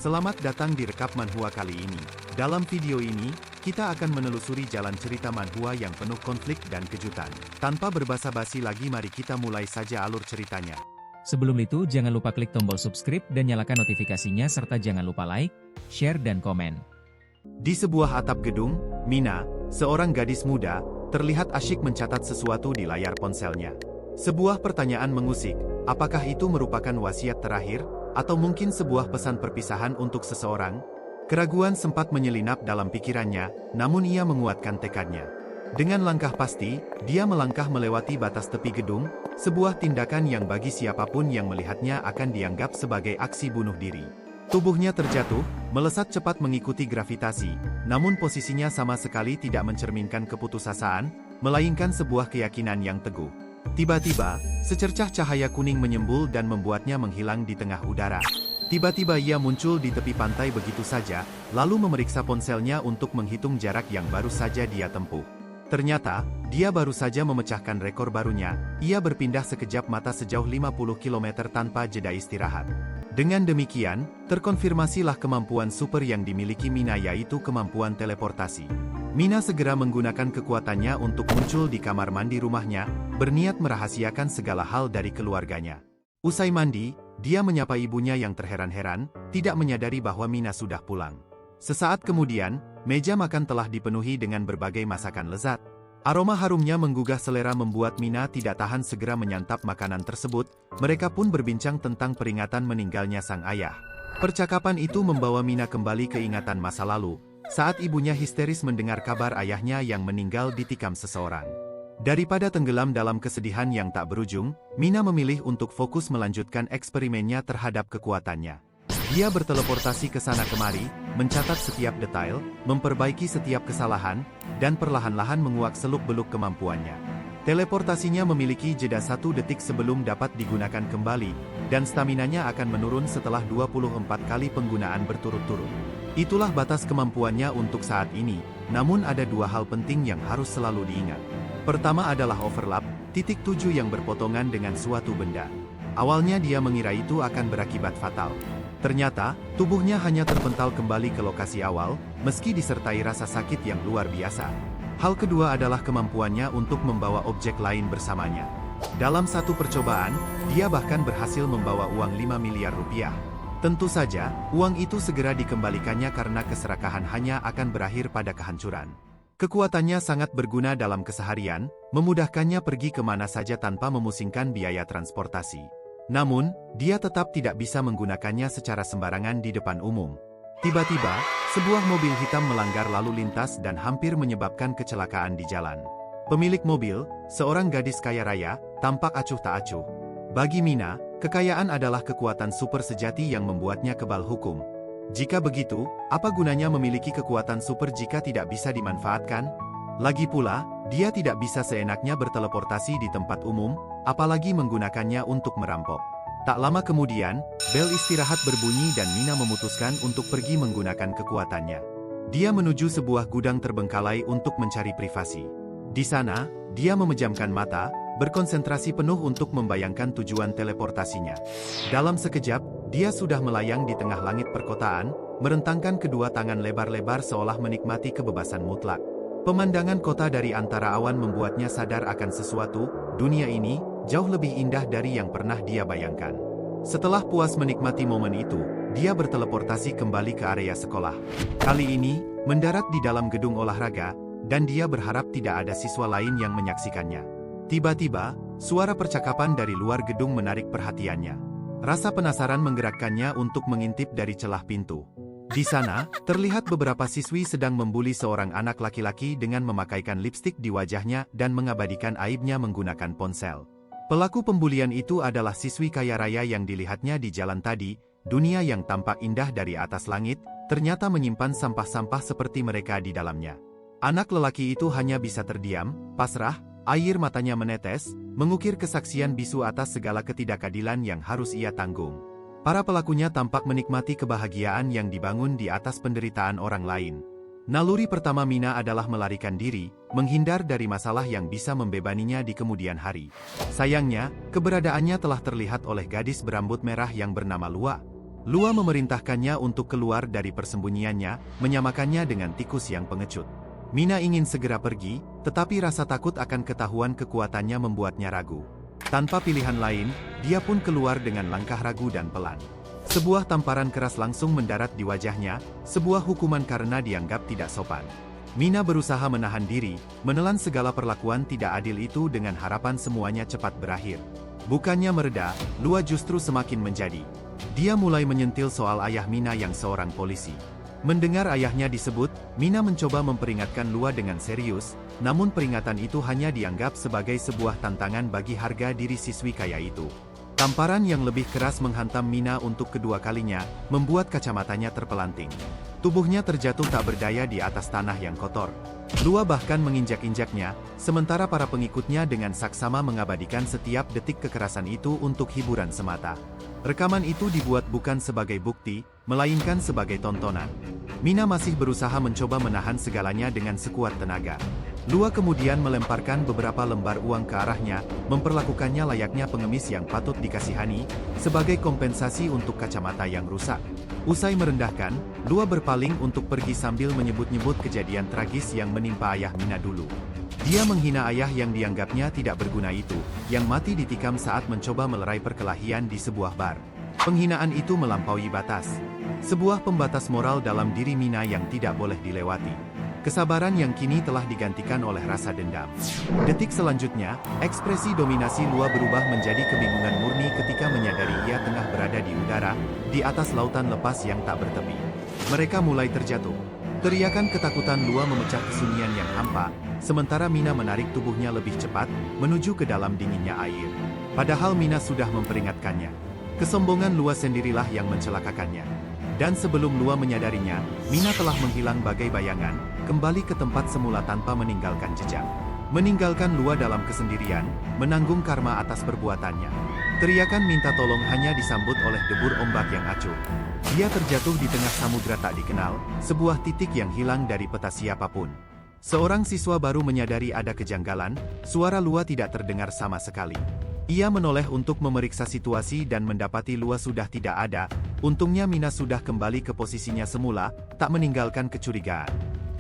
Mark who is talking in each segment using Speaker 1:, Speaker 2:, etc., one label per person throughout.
Speaker 1: Selamat datang di Rekap Manhwa kali ini. Dalam video ini, kita akan menelusuri jalan cerita manhwa yang penuh konflik dan kejutan. Tanpa berbasa-basi lagi, mari kita mulai saja alur ceritanya.
Speaker 2: Sebelum itu, jangan lupa klik tombol subscribe dan nyalakan notifikasinya serta jangan lupa like, share dan komen.
Speaker 1: Di sebuah atap gedung, Mina, seorang gadis muda, terlihat asyik mencatat sesuatu di layar ponselnya. Sebuah pertanyaan mengusik, apakah itu merupakan wasiat terakhir? Atau mungkin sebuah pesan perpisahan untuk seseorang? Keraguan sempat menyelinap dalam pikirannya, namun ia menguatkan tekadnya. Dengan langkah pasti, dia melangkah melewati batas tepi gedung, sebuah tindakan yang bagi siapapun yang melihatnya akan dianggap sebagai aksi bunuh diri. Tubuhnya terjatuh, melesat cepat mengikuti gravitasi, namun posisinya sama sekali tidak mencerminkan keputusasaan, melainkan sebuah keyakinan yang teguh. Tiba-tiba, secercah cahaya kuning menyembul dan membuatnya menghilang di tengah udara. Tiba-tiba ia muncul di tepi pantai begitu saja, lalu memeriksa ponselnya untuk menghitung jarak yang baru saja dia tempuh. Ternyata, dia baru saja memecahkan rekor barunya, ia berpindah sekejap mata sejauh 50 km tanpa jeda istirahat. Dengan demikian, terkonfirmasilah kemampuan super yang dimiliki Mina, yaitu kemampuan teleportasi. Mina segera menggunakan kekuatannya untuk muncul di kamar mandi rumahnya, berniat merahasiakan segala hal dari keluarganya. Usai mandi, dia menyapa ibunya yang terheran-heran, tidak menyadari bahwa Mina sudah pulang. Sesaat kemudian, meja makan telah dipenuhi dengan berbagai masakan lezat. Aroma harumnya menggugah selera membuat Mina tidak tahan segera menyantap makanan tersebut. Mereka pun berbincang tentang peringatan meninggalnya sang ayah. Percakapan itu membawa Mina kembali ke ingatan masa lalu, saat ibunya histeris mendengar kabar ayahnya yang meninggal ditikam seseorang. Daripada tenggelam dalam kesedihan yang tak berujung, Mina memilih untuk fokus melanjutkan eksperimennya terhadap kekuatannya. Dia berteleportasi ke sana kemari, mencatat setiap detail, memperbaiki setiap kesalahan, dan perlahan-lahan menguak seluk-beluk kemampuannya. Teleportasinya memiliki jeda 1 detik sebelum dapat digunakan kembali, dan staminanya akan menurun setelah 24 kali penggunaan berturut-turut. Itulah batas kemampuannya untuk saat ini, namun ada 2 hal penting yang harus selalu diingat. Pertama adalah overlap, titik tuju yang berpotongan dengan suatu benda. Awalnya dia mengira itu akan berakibat fatal. Ternyata, tubuhnya hanya terpental kembali ke lokasi awal, meski disertai rasa sakit yang luar biasa. Hal kedua adalah kemampuannya untuk membawa objek lain bersamanya. Dalam satu percobaan, dia bahkan berhasil membawa uang 5 miliar rupiah. Tentu saja, uang itu segera dikembalikannya karena keserakahan hanya akan berakhir pada kehancuran. Kekuatannya sangat berguna dalam keseharian, memudahkannya pergi kemana saja tanpa memusingkan biaya transportasi. Namun, dia tetap tidak bisa menggunakannya secara sembarangan di depan umum. Tiba-tiba, sebuah mobil hitam melanggar lalu lintas dan hampir menyebabkan kecelakaan di jalan. Pemilik mobil, seorang gadis kaya raya, tampak acuh tak acuh. Bagi Mina, kekayaan adalah kekuatan super sejati yang membuatnya kebal hukum. Jika begitu, apa gunanya memiliki kekuatan super jika tidak bisa dimanfaatkan? Lagi pula, dia tidak bisa seenaknya berteleportasi di tempat umum, apalagi menggunakannya untuk merampok. Tak lama kemudian, bel istirahat berbunyi dan Mina memutuskan untuk pergi menggunakan kekuatannya. Dia menuju sebuah gudang terbengkalai untuk mencari privasi. Di sana, dia memejamkan mata, berkonsentrasi penuh untuk membayangkan tujuan teleportasinya. Dalam sekejap, dia sudah melayang di tengah langit perkotaan, merentangkan kedua tangan lebar-lebar seolah menikmati kebebasan mutlak. Pemandangan kota dari antara awan membuatnya sadar akan sesuatu, dunia ini jauh lebih indah dari yang pernah dia bayangkan. Setelah puas menikmati momen itu, dia berteleportasi kembali ke area sekolah. Kali ini, mendarat di dalam gedung olahraga, dan dia berharap tidak ada siswa lain yang menyaksikannya. Tiba-tiba, suara percakapan dari luar gedung menarik perhatiannya. Rasa penasaran menggerakkannya untuk mengintip dari celah pintu. Di sana, terlihat beberapa siswi sedang membuli seorang anak laki-laki dengan memakaikan lipstik di wajahnya dan mengabadikan aibnya menggunakan ponsel. Pelaku pembulian itu adalah siswi kaya raya yang dilihatnya di jalan tadi. Dunia yang tampak indah dari atas langit, ternyata menyimpan sampah-sampah seperti mereka di dalamnya. Anak lelaki itu hanya bisa terdiam, pasrah, air matanya menetes, mengukir kesaksian bisu atas segala ketidakadilan yang harus ia tanggung. Para pelakunya tampak menikmati kebahagiaan yang dibangun di atas penderitaan orang lain. Naluri pertama Mina adalah melarikan diri, menghindar dari masalah yang bisa membebaninya di kemudian hari. Sayangnya, keberadaannya telah terlihat oleh gadis berambut merah yang bernama Lua. Lua memerintahkannya untuk keluar dari persembunyiannya, menyamakannya dengan tikus yang pengecut. Mina ingin segera pergi, tetapi rasa takut akan ketahuan kekuatannya membuatnya ragu. Tanpa pilihan lain, dia pun keluar dengan langkah ragu dan pelan. Sebuah tamparan keras langsung mendarat di wajahnya, sebuah hukuman karena dianggap tidak sopan. Mina berusaha menahan diri, menelan segala perlakuan tidak adil itu dengan harapan semuanya cepat berakhir. Bukannya mereda, Lua justru semakin menjadi. Dia mulai menyentil soal ayah Mina yang seorang polisi. Mendengar ayahnya disebut, Mina mencoba memperingatkan Lua dengan serius, namun peringatan itu hanya dianggap sebagai sebuah tantangan bagi harga diri siswi kaya itu. Tamparan yang lebih keras menghantam Mina untuk kedua kalinya, membuat kacamatanya terpelanting. Tubuhnya terjatuh tak berdaya di atas tanah yang kotor. Lua bahkan menginjak-injaknya, sementara para pengikutnya dengan saksama mengabadikan setiap detik kekerasan itu untuk hiburan semata. Rekaman itu dibuat bukan sebagai bukti, melainkan sebagai tontonan. Mina masih berusaha mencoba menahan segalanya dengan sekuat tenaga. Lua kemudian melemparkan beberapa lembar uang ke arahnya, memperlakukannya layaknya pengemis yang patut dikasihani, sebagai kompensasi untuk kacamata yang rusak. Usai merendahkan, Lua berpaling untuk pergi sambil menyebut-nyebut kejadian tragis yang menimpa ayah Mina dulu. Dia menghina ayah yang dianggapnya tidak berguna itu, yang mati ditikam saat mencoba melerai perkelahian di sebuah bar. Penghinaan itu melampaui batas. Sebuah pembatas moral dalam diri Mina yang tidak boleh dilewati. Kesabaran yang kini telah digantikan oleh rasa dendam. Detik selanjutnya, ekspresi dominasi Lua berubah menjadi kebingungan murni ketika menyadari ia tengah berada di udara, di atas lautan lepas yang tak bertepi. Mereka mulai terjatuh. Teriakan ketakutan Lua memecah kesunyian yang hampa, sementara Mina menarik tubuhnya lebih cepat, menuju ke dalam dinginnya air. Padahal Mina sudah memperingatkannya. Kesombongan Lua sendirilah yang mencelakakannya. Dan sebelum Lua menyadarinya, Mina telah menghilang bagai bayangan, kembali ke tempat semula tanpa meninggalkan jejak. Meninggalkan Lua dalam kesendirian, menanggung karma atas perbuatannya. Teriakan minta tolong hanya disambut oleh debur ombak yang acuh. Dia terjatuh di tengah samudra tak dikenal, sebuah titik yang hilang dari peta siapapun. Seorang siswa baru menyadari ada kejanggalan, suara Lua tidak terdengar sama sekali. Ia menoleh untuk memeriksa situasi dan mendapati Lua sudah tidak ada. Untungnya Mina sudah kembali ke posisinya semula, tak meninggalkan kecurigaan.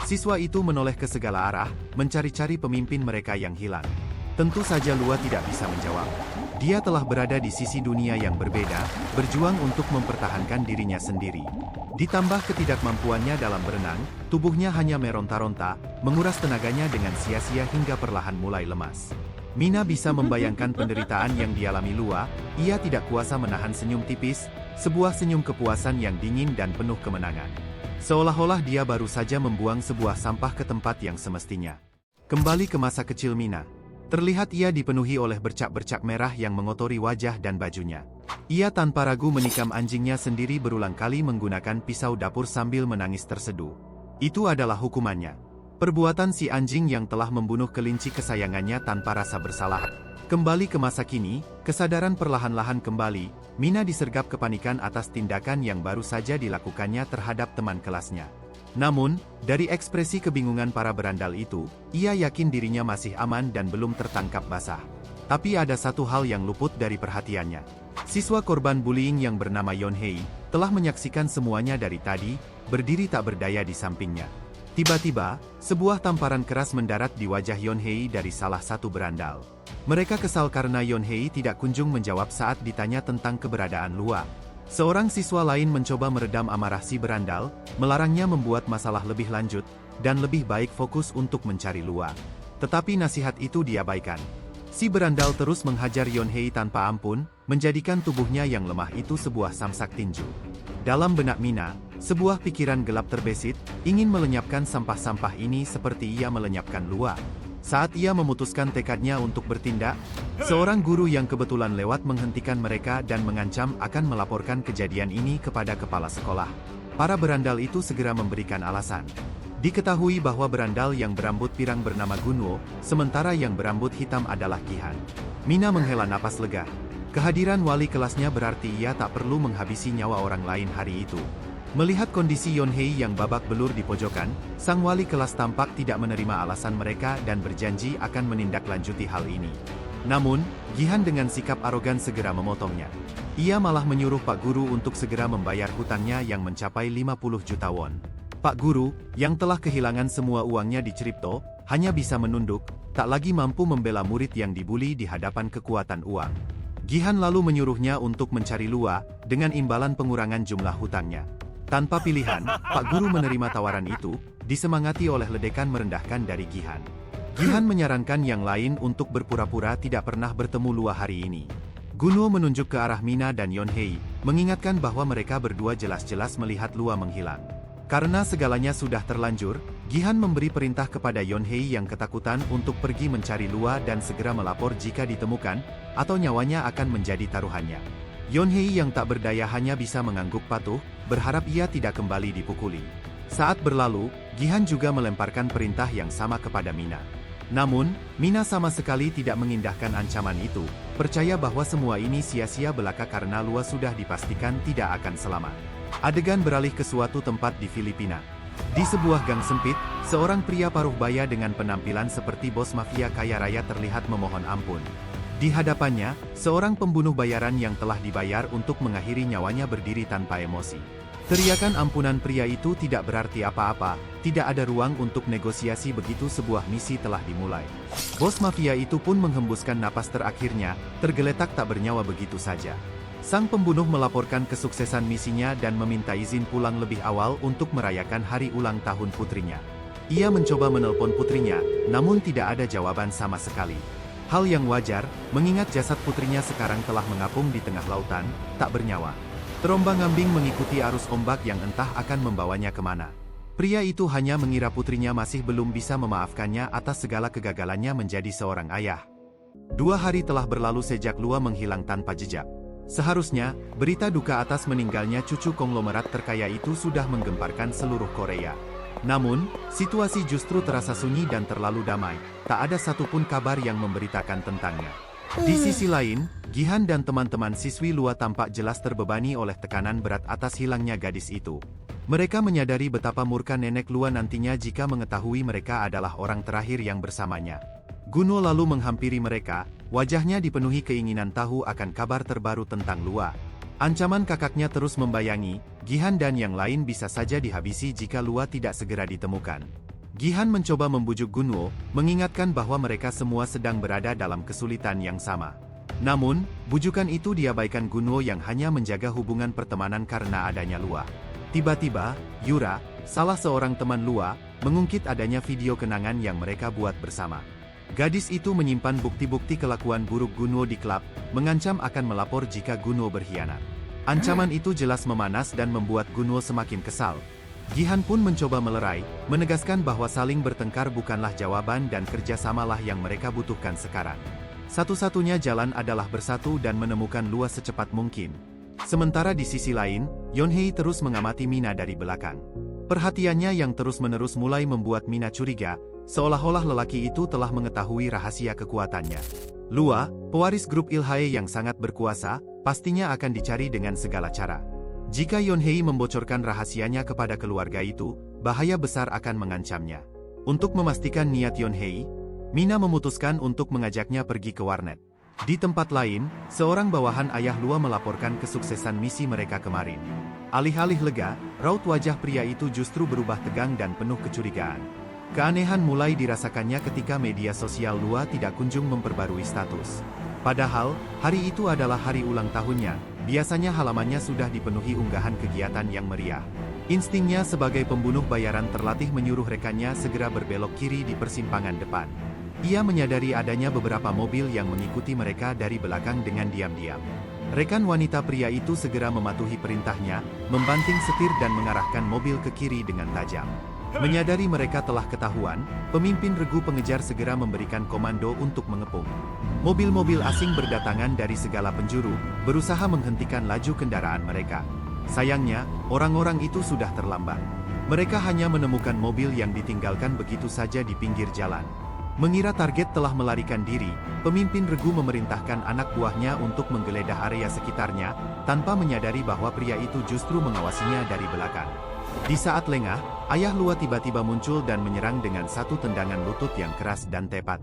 Speaker 1: Siswa itu menoleh ke segala arah, mencari-cari pemimpin mereka yang hilang. Tentu saja Lua tidak bisa menjawab. Dia telah berada di sisi dunia yang berbeda, berjuang untuk mempertahankan dirinya sendiri. Ditambah ketidakmampuannya dalam berenang, tubuhnya hanya meronta-ronta, menguras tenaganya dengan sia-sia hingga perlahan mulai lemas. Mina bisa membayangkan penderitaan yang dialami Lua, ia tidak kuasa menahan senyum tipis, sebuah senyum kepuasan yang dingin dan penuh kemenangan. Seolah-olah dia baru saja membuang sebuah sampah ke tempat yang semestinya. Kembali ke masa kecil Mina. Terlihat ia dipenuhi oleh bercak-bercak merah yang mengotori wajah dan bajunya. Ia tanpa ragu menikam anjingnya sendiri berulang kali menggunakan pisau dapur sambil menangis terseduh. Itu adalah hukumannya. Perbuatan si anjing yang telah membunuh kelinci kesayangannya tanpa rasa bersalah. Kembali ke masa kini, kesadaran perlahan-lahan kembali, Mina disergap kepanikan atas tindakan yang baru saja dilakukannya terhadap teman kelasnya. Namun, dari ekspresi kebingungan para berandal itu, ia yakin dirinya masih aman dan belum tertangkap basah. Tapi ada satu hal yang luput dari perhatiannya. Siswa korban bullying yang bernama Yonhei, telah menyaksikan semuanya dari tadi, berdiri tak berdaya di sampingnya. Tiba-tiba, sebuah tamparan keras mendarat di wajah Yonhei dari salah satu berandal. Mereka kesal karena Yonhei tidak kunjung menjawab saat ditanya tentang keberadaan Lua. Seorang siswa lain mencoba meredam amarah si berandal, melarangnya membuat masalah lebih lanjut, dan lebih baik fokus untuk mencari Lua. Tetapi nasihat itu diabaikan. Si berandal terus menghajar Yonhei tanpa ampun, menjadikan tubuhnya yang lemah itu sebuah samsak tinju. Dalam benak Mina, sebuah pikiran gelap terbesit, ingin melenyapkan sampah-sampah ini seperti ia melenyapkan Lua. Saat ia memutuskan tekadnya untuk bertindak, seorang guru yang kebetulan lewat menghentikan mereka dan mengancam akan melaporkan kejadian ini kepada kepala sekolah. Para berandal itu segera memberikan alasan. Diketahui bahwa berandal yang berambut pirang bernama Gunwo, sementara yang berambut hitam adalah Kihan. Mina menghela napas lega. Kehadiran wali kelasnya berarti ia tak perlu menghabisi nyawa orang lain hari itu. Melihat kondisi Yonhei yang babak belur di pojokan, sang wali kelas tampak tidak menerima alasan mereka dan berjanji akan menindaklanjuti hal ini. Namun, Gihan dengan sikap arogan segera memotongnya. Ia malah menyuruh Pak Guru untuk segera membayar hutangnya yang mencapai 50 juta won. Pak Guru, yang telah kehilangan semua uangnya di Cripto, hanya bisa menunduk, tak lagi mampu membela murid yang dibuli di hadapan kekuatan uang. Gihan lalu menyuruhnya untuk mencari Lua, dengan imbalan pengurangan jumlah hutangnya. Tanpa pilihan, Pak Guru menerima tawaran itu, disemangati oleh ledekan merendahkan dari Gihan. Gihan menyarankan yang lain untuk berpura-pura tidak pernah bertemu Lua hari ini. Gunwo menunjuk ke arah Mina dan Yeonhei, mengingatkan bahwa mereka berdua jelas-jelas melihat Lua menghilang. Karena segalanya sudah terlanjur, Gihan memberi perintah kepada Yeonhei yang ketakutan untuk pergi mencari Lua dan segera melapor jika ditemukan, atau nyawanya akan menjadi taruhannya. Yeonhei yang tak berdaya hanya bisa mengangguk patuh, berharap ia tidak kembali dipukuli. Saat berlalu, Gihan juga melemparkan perintah yang sama kepada Mina. Namun, Mina sama sekali tidak mengindahkan ancaman itu, percaya bahwa semua ini sia-sia belaka karena Lua sudah dipastikan tidak akan selamat. Adegan beralih ke suatu tempat di Filipina. Di sebuah gang sempit, seorang pria paruh baya dengan penampilan seperti bos mafia kaya raya terlihat memohon ampun. Di hadapannya, seorang pembunuh bayaran yang telah dibayar untuk mengakhiri nyawanya berdiri tanpa emosi. Teriakan ampunan pria itu tidak berarti apa-apa, tidak ada ruang untuk negosiasi begitu sebuah misi telah dimulai. Bos mafia itu pun menghembuskan napas terakhirnya, tergeletak tak bernyawa begitu saja. Sang pembunuh melaporkan kesuksesan misinya dan meminta izin pulang lebih awal untuk merayakan hari ulang tahun putrinya. Ia mencoba menelpon putrinya, namun tidak ada jawaban sama sekali. Hal yang wajar, mengingat jasad putrinya sekarang telah mengapung di tengah lautan, tak bernyawa. Terombang-ambing mengikuti arus ombak yang entah akan membawanya kemana. Pria itu hanya mengira putrinya masih belum bisa memaafkannya atas segala kegagalannya menjadi seorang ayah. 2 hari telah berlalu sejak Lua menghilang tanpa jejak. Seharusnya, berita duka atas meninggalnya cucu konglomerat terkaya itu sudah menggemparkan seluruh Korea. Namun, situasi justru terasa sunyi dan terlalu damai, tak ada satupun kabar yang memberitakan tentangnya. Di sisi lain, Gihan dan teman-teman siswi Lua tampak jelas terbebani oleh tekanan berat atas hilangnya gadis itu. Mereka menyadari betapa murka nenek Lua nantinya jika mengetahui mereka adalah orang terakhir yang bersamanya. Gunwo lalu menghampiri mereka, wajahnya dipenuhi keinginan tahu akan kabar terbaru tentang Lua. Ancaman kakaknya terus membayangi, Gihan dan yang lain bisa saja dihabisi jika Lua tidak segera ditemukan. Gihan mencoba membujuk Gunwo, mengingatkan bahwa mereka semua sedang berada dalam kesulitan yang sama. Namun, bujukan itu diabaikan Gunwo yang hanya menjaga hubungan pertemanan karena adanya Lua. Tiba-tiba, Yura, salah seorang teman Lua, mengungkit adanya video kenangan yang mereka buat bersama. Gadis itu menyimpan bukti-bukti kelakuan buruk Gunwo di klub, mengancam akan melapor jika Gunwo berkhianat. Ancaman itu jelas memanas dan membuat Gunwo semakin kesal. Gihan pun mencoba melerai, menegaskan bahwa saling bertengkar bukanlah jawaban dan kerjasamalah yang mereka butuhkan sekarang. Satu-satunya jalan adalah bersatu dan menemukan Lua secepat mungkin. Sementara di sisi lain, Yeonhei terus mengamati Mina dari belakang. Perhatiannya yang terus-menerus mulai membuat Mina curiga, seolah-olah lelaki itu telah mengetahui rahasia kekuatannya. Lua, pewaris grup Ilhae yang sangat berkuasa, pastinya akan dicari dengan segala cara. Jika Yeonhei membocorkan rahasianya kepada keluarga itu, bahaya besar akan mengancamnya. Untuk memastikan niat Yeonhei, Mina memutuskan untuk mengajaknya pergi ke warnet. Di tempat lain, seorang bawahan ayah Lua melaporkan kesuksesan misi mereka kemarin. Alih-alih lega, raut wajah pria itu justru berubah tegang dan penuh kecurigaan. Keanehan mulai dirasakannya ketika media sosial Lua tidak kunjung memperbarui status. Padahal, hari itu adalah hari ulang tahunnya, biasanya halamannya sudah dipenuhi unggahan kegiatan yang meriah. Instingnya sebagai pembunuh bayaran terlatih menyuruh rekannya segera berbelok kiri di persimpangan depan. Ia menyadari adanya beberapa mobil yang mengikuti mereka dari belakang dengan diam-diam. Rekan wanita pria itu segera mematuhi perintahnya, membanting setir dan mengarahkan mobil ke kiri dengan tajam. Menyadari mereka telah ketahuan, pemimpin regu pengejar segera memberikan komando untuk mengepung. Mobil-mobil asing berdatangan dari segala penjuru, berusaha menghentikan laju kendaraan mereka. Sayangnya, orang-orang itu sudah terlambat. Mereka hanya menemukan mobil yang ditinggalkan begitu saja di pinggir jalan. Mengira target telah melarikan diri, pemimpin regu memerintahkan anak buahnya untuk menggeledah area sekitarnya, tanpa menyadari bahwa pria itu justru mengawasinya dari belakang. Di saat lengah, ayah Lua tiba-tiba muncul dan menyerang dengan satu tendangan lutut yang keras dan tepat.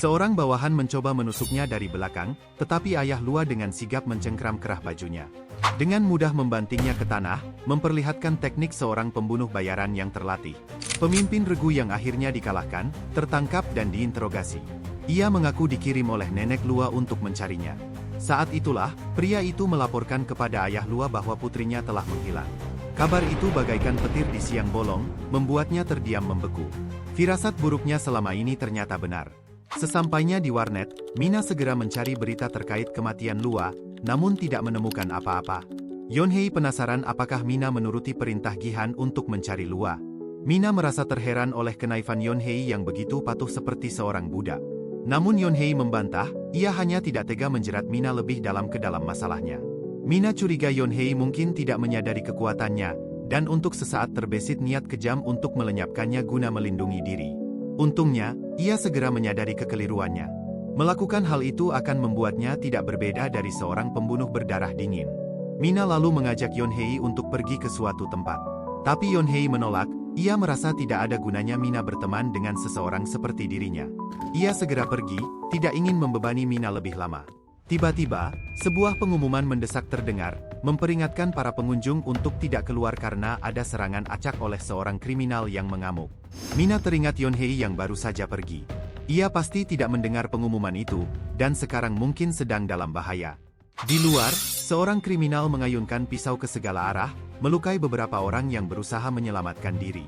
Speaker 1: Seorang bawahan mencoba menusuknya dari belakang, tetapi ayah Lua dengan sigap mencengkram kerah bajunya. Dengan mudah membantingnya ke tanah, memperlihatkan teknik seorang pembunuh bayaran yang terlatih. Pemimpin regu yang akhirnya dikalahkan, tertangkap dan diinterogasi. Ia mengaku dikirim oleh nenek Lua untuk mencarinya. Saat itulah, pria itu melaporkan kepada ayah Lua bahwa putrinya telah menghilang. Kabar itu bagaikan petir di siang bolong, membuatnya terdiam membeku. Firasat buruknya selama ini ternyata benar. Sesampainya di warnet, Mina segera mencari berita terkait kematian Lua, namun tidak menemukan apa-apa. Yonhei penasaran apakah Mina menuruti perintah Gihan untuk mencari Lua. Mina merasa terheran oleh kenaifan Yonhei yang begitu patuh seperti seorang budak. Namun Yonhei membantah, ia hanya tidak tega menjerat Mina lebih dalam ke dalam masalahnya. Mina curiga Yonhei mungkin tidak menyadari kekuatannya, dan untuk sesaat terbesit niat kejam untuk melenyapkannya guna melindungi diri. Untungnya, ia segera menyadari kekeliruannya. Melakukan hal itu akan membuatnya tidak berbeda dari seorang pembunuh berdarah dingin. Mina lalu mengajak Yonhei untuk pergi ke suatu tempat. Tapi Yonhei menolak, ia merasa tidak ada gunanya Mina berteman dengan seseorang seperti dirinya. Ia segera pergi, tidak ingin membebani Mina lebih lama. Tiba-tiba, sebuah pengumuman mendesak terdengar, memperingatkan para pengunjung untuk tidak keluar karena ada serangan acak oleh seorang kriminal yang mengamuk. Mina teringat Yonhei yang baru saja pergi. Ia pasti tidak mendengar pengumuman itu, dan sekarang mungkin sedang dalam bahaya. Di luar, seorang kriminal mengayunkan pisau ke segala arah, melukai beberapa orang yang berusaha menyelamatkan diri.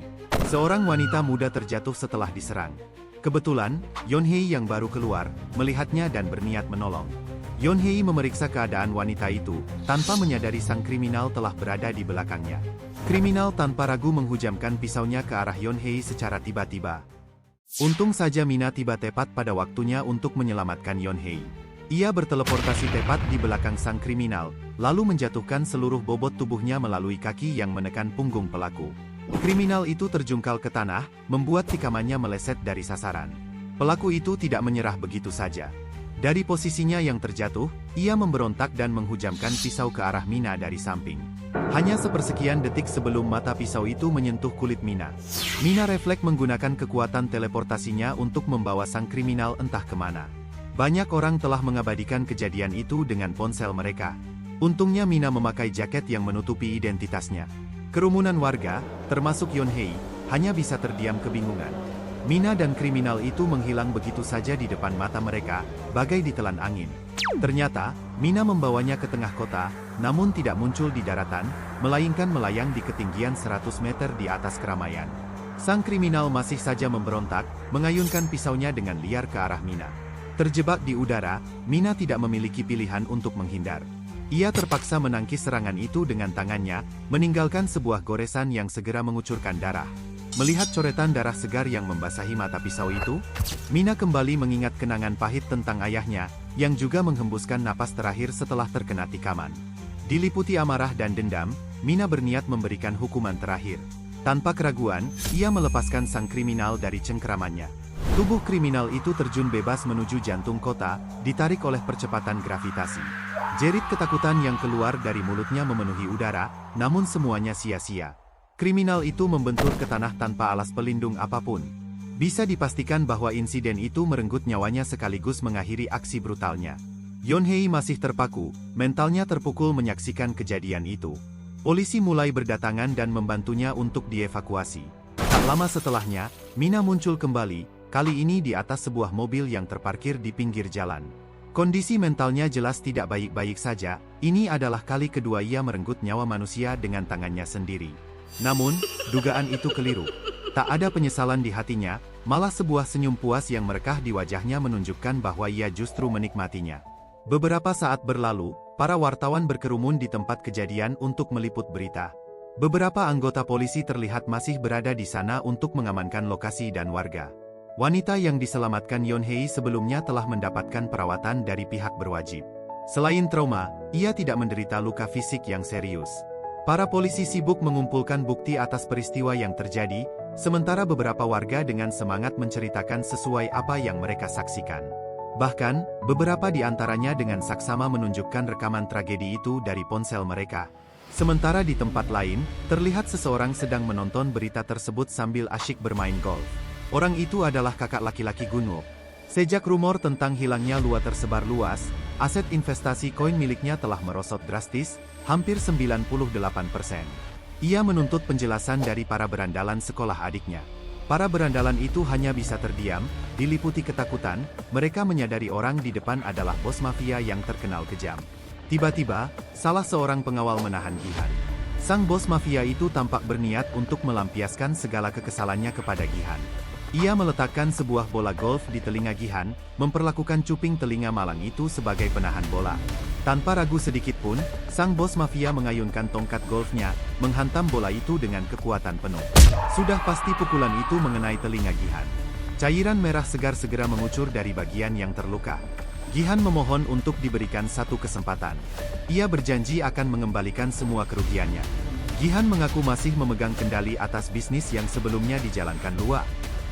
Speaker 1: Seorang wanita muda terjatuh setelah diserang. Kebetulan, Yonhei yang baru keluar, melihatnya dan berniat menolong. Yonhei memeriksa keadaan wanita itu, tanpa menyadari sang kriminal telah berada di belakangnya. Kriminal tanpa ragu menghujamkan pisaunya ke arah Yonhei secara tiba-tiba. Untung saja Mina tiba tepat pada waktunya untuk menyelamatkan Yonhei. Ia berteleportasi tepat di belakang sang kriminal, lalu menjatuhkan seluruh bobot tubuhnya melalui kaki yang menekan punggung pelaku. Kriminal itu terjungkal ke tanah, membuat tikamannya meleset dari sasaran. Pelaku itu tidak menyerah begitu saja. Dari posisinya yang terjatuh, ia memberontak dan menghujamkan pisau ke arah Mina dari samping. Hanya sepersekian detik sebelum mata pisau itu menyentuh kulit Mina. Mina refleks menggunakan kekuatan teleportasinya untuk membawa sang kriminal entah kemana. Banyak orang telah mengabadikan kejadian itu dengan ponsel mereka. Untungnya Mina memakai jaket yang menutupi identitasnya. Kerumunan warga, termasuk Yonhei, hanya bisa terdiam kebingungan. Mina dan kriminal itu menghilang begitu saja di depan mata mereka, bagai ditelan angin. Ternyata, Mina membawanya ke tengah kota, namun tidak muncul di daratan, melainkan melayang di ketinggian 100 meter di atas keramaian. Sang kriminal masih saja memberontak, mengayunkan pisaunya dengan liar ke arah Mina. Terjebak di udara, Mina tidak memiliki pilihan untuk menghindar. Ia terpaksa menangkis serangan itu dengan tangannya, meninggalkan sebuah goresan yang segera mengucurkan darah. Melihat coretan darah segar yang membasahi mata pisau itu, Mina kembali mengingat kenangan pahit tentang ayahnya, yang juga menghembuskan napas terakhir setelah terkena tikaman. Diliputi amarah dan dendam, Mina berniat memberikan hukuman terakhir. Tanpa keraguan, ia melepaskan sang kriminal dari cengkeramannya. Tubuh kriminal itu terjun bebas menuju jantung kota, ditarik oleh percepatan gravitasi. Jerit ketakutan yang keluar dari mulutnya memenuhi udara, namun semuanya sia-sia. Kriminal itu membentur ke tanah tanpa alas pelindung apapun. Bisa dipastikan bahwa insiden itu merenggut nyawanya sekaligus mengakhiri aksi brutalnya. Yonhei masih terpaku, mentalnya terpukul menyaksikan kejadian itu. Polisi mulai berdatangan dan membantunya untuk dievakuasi. Tak lama setelahnya, Mina muncul kembali, kali ini di atas sebuah mobil yang terparkir di pinggir jalan. Kondisi mentalnya jelas tidak baik-baik saja, ini adalah kali kedua ia merenggut nyawa manusia dengan tangannya sendiri. Namun, dugaan itu keliru. Tak ada penyesalan di hatinya, malah sebuah senyum puas yang merekah di wajahnya menunjukkan bahwa ia justru menikmatinya. Beberapa saat berlalu, para wartawan berkerumun di tempat kejadian untuk meliput berita. Beberapa anggota polisi terlihat masih berada di sana untuk mengamankan lokasi dan warga. Wanita yang diselamatkan Yonhei sebelumnya telah mendapatkan perawatan dari pihak berwajib. Selain trauma, ia tidak menderita luka fisik yang serius. Para polisi sibuk mengumpulkan bukti atas peristiwa yang terjadi, sementara beberapa warga dengan semangat menceritakan sesuai apa yang mereka saksikan. Bahkan, beberapa di antaranya dengan saksama menunjukkan rekaman tragedi itu dari ponsel mereka. Sementara di tempat lain, terlihat seseorang sedang menonton berita tersebut sambil asyik bermain golf. Orang itu adalah kakak laki-laki Gunwo. Sejak rumor tentang hilangnya Lua tersebar luas, aset investasi koin miliknya telah merosot drastis, hampir 98%. Ia menuntut penjelasan dari para berandalan sekolah adiknya. Para berandalan itu hanya bisa terdiam, diliputi ketakutan, mereka menyadari orang di depan adalah bos mafia yang terkenal kejam. Tiba-tiba, salah seorang pengawal menahan Gihan. Sang bos mafia itu tampak berniat untuk melampiaskan segala kekesalannya kepada Gihan. Ia meletakkan sebuah bola golf di telinga Gihan, memperlakukan cuping telinga malang itu sebagai penahan bola. Tanpa ragu sedikit pun, sang bos mafia mengayunkan tongkat golfnya, menghantam bola itu dengan kekuatan penuh. Sudah pasti pukulan itu mengenai telinga Gihan. Cairan merah segar segera mengucur dari bagian yang terluka. Gihan memohon untuk diberikan satu kesempatan. Ia berjanji akan mengembalikan semua kerugiannya. Gihan mengaku masih memegang kendali atas bisnis yang sebelumnya dijalankan Lua.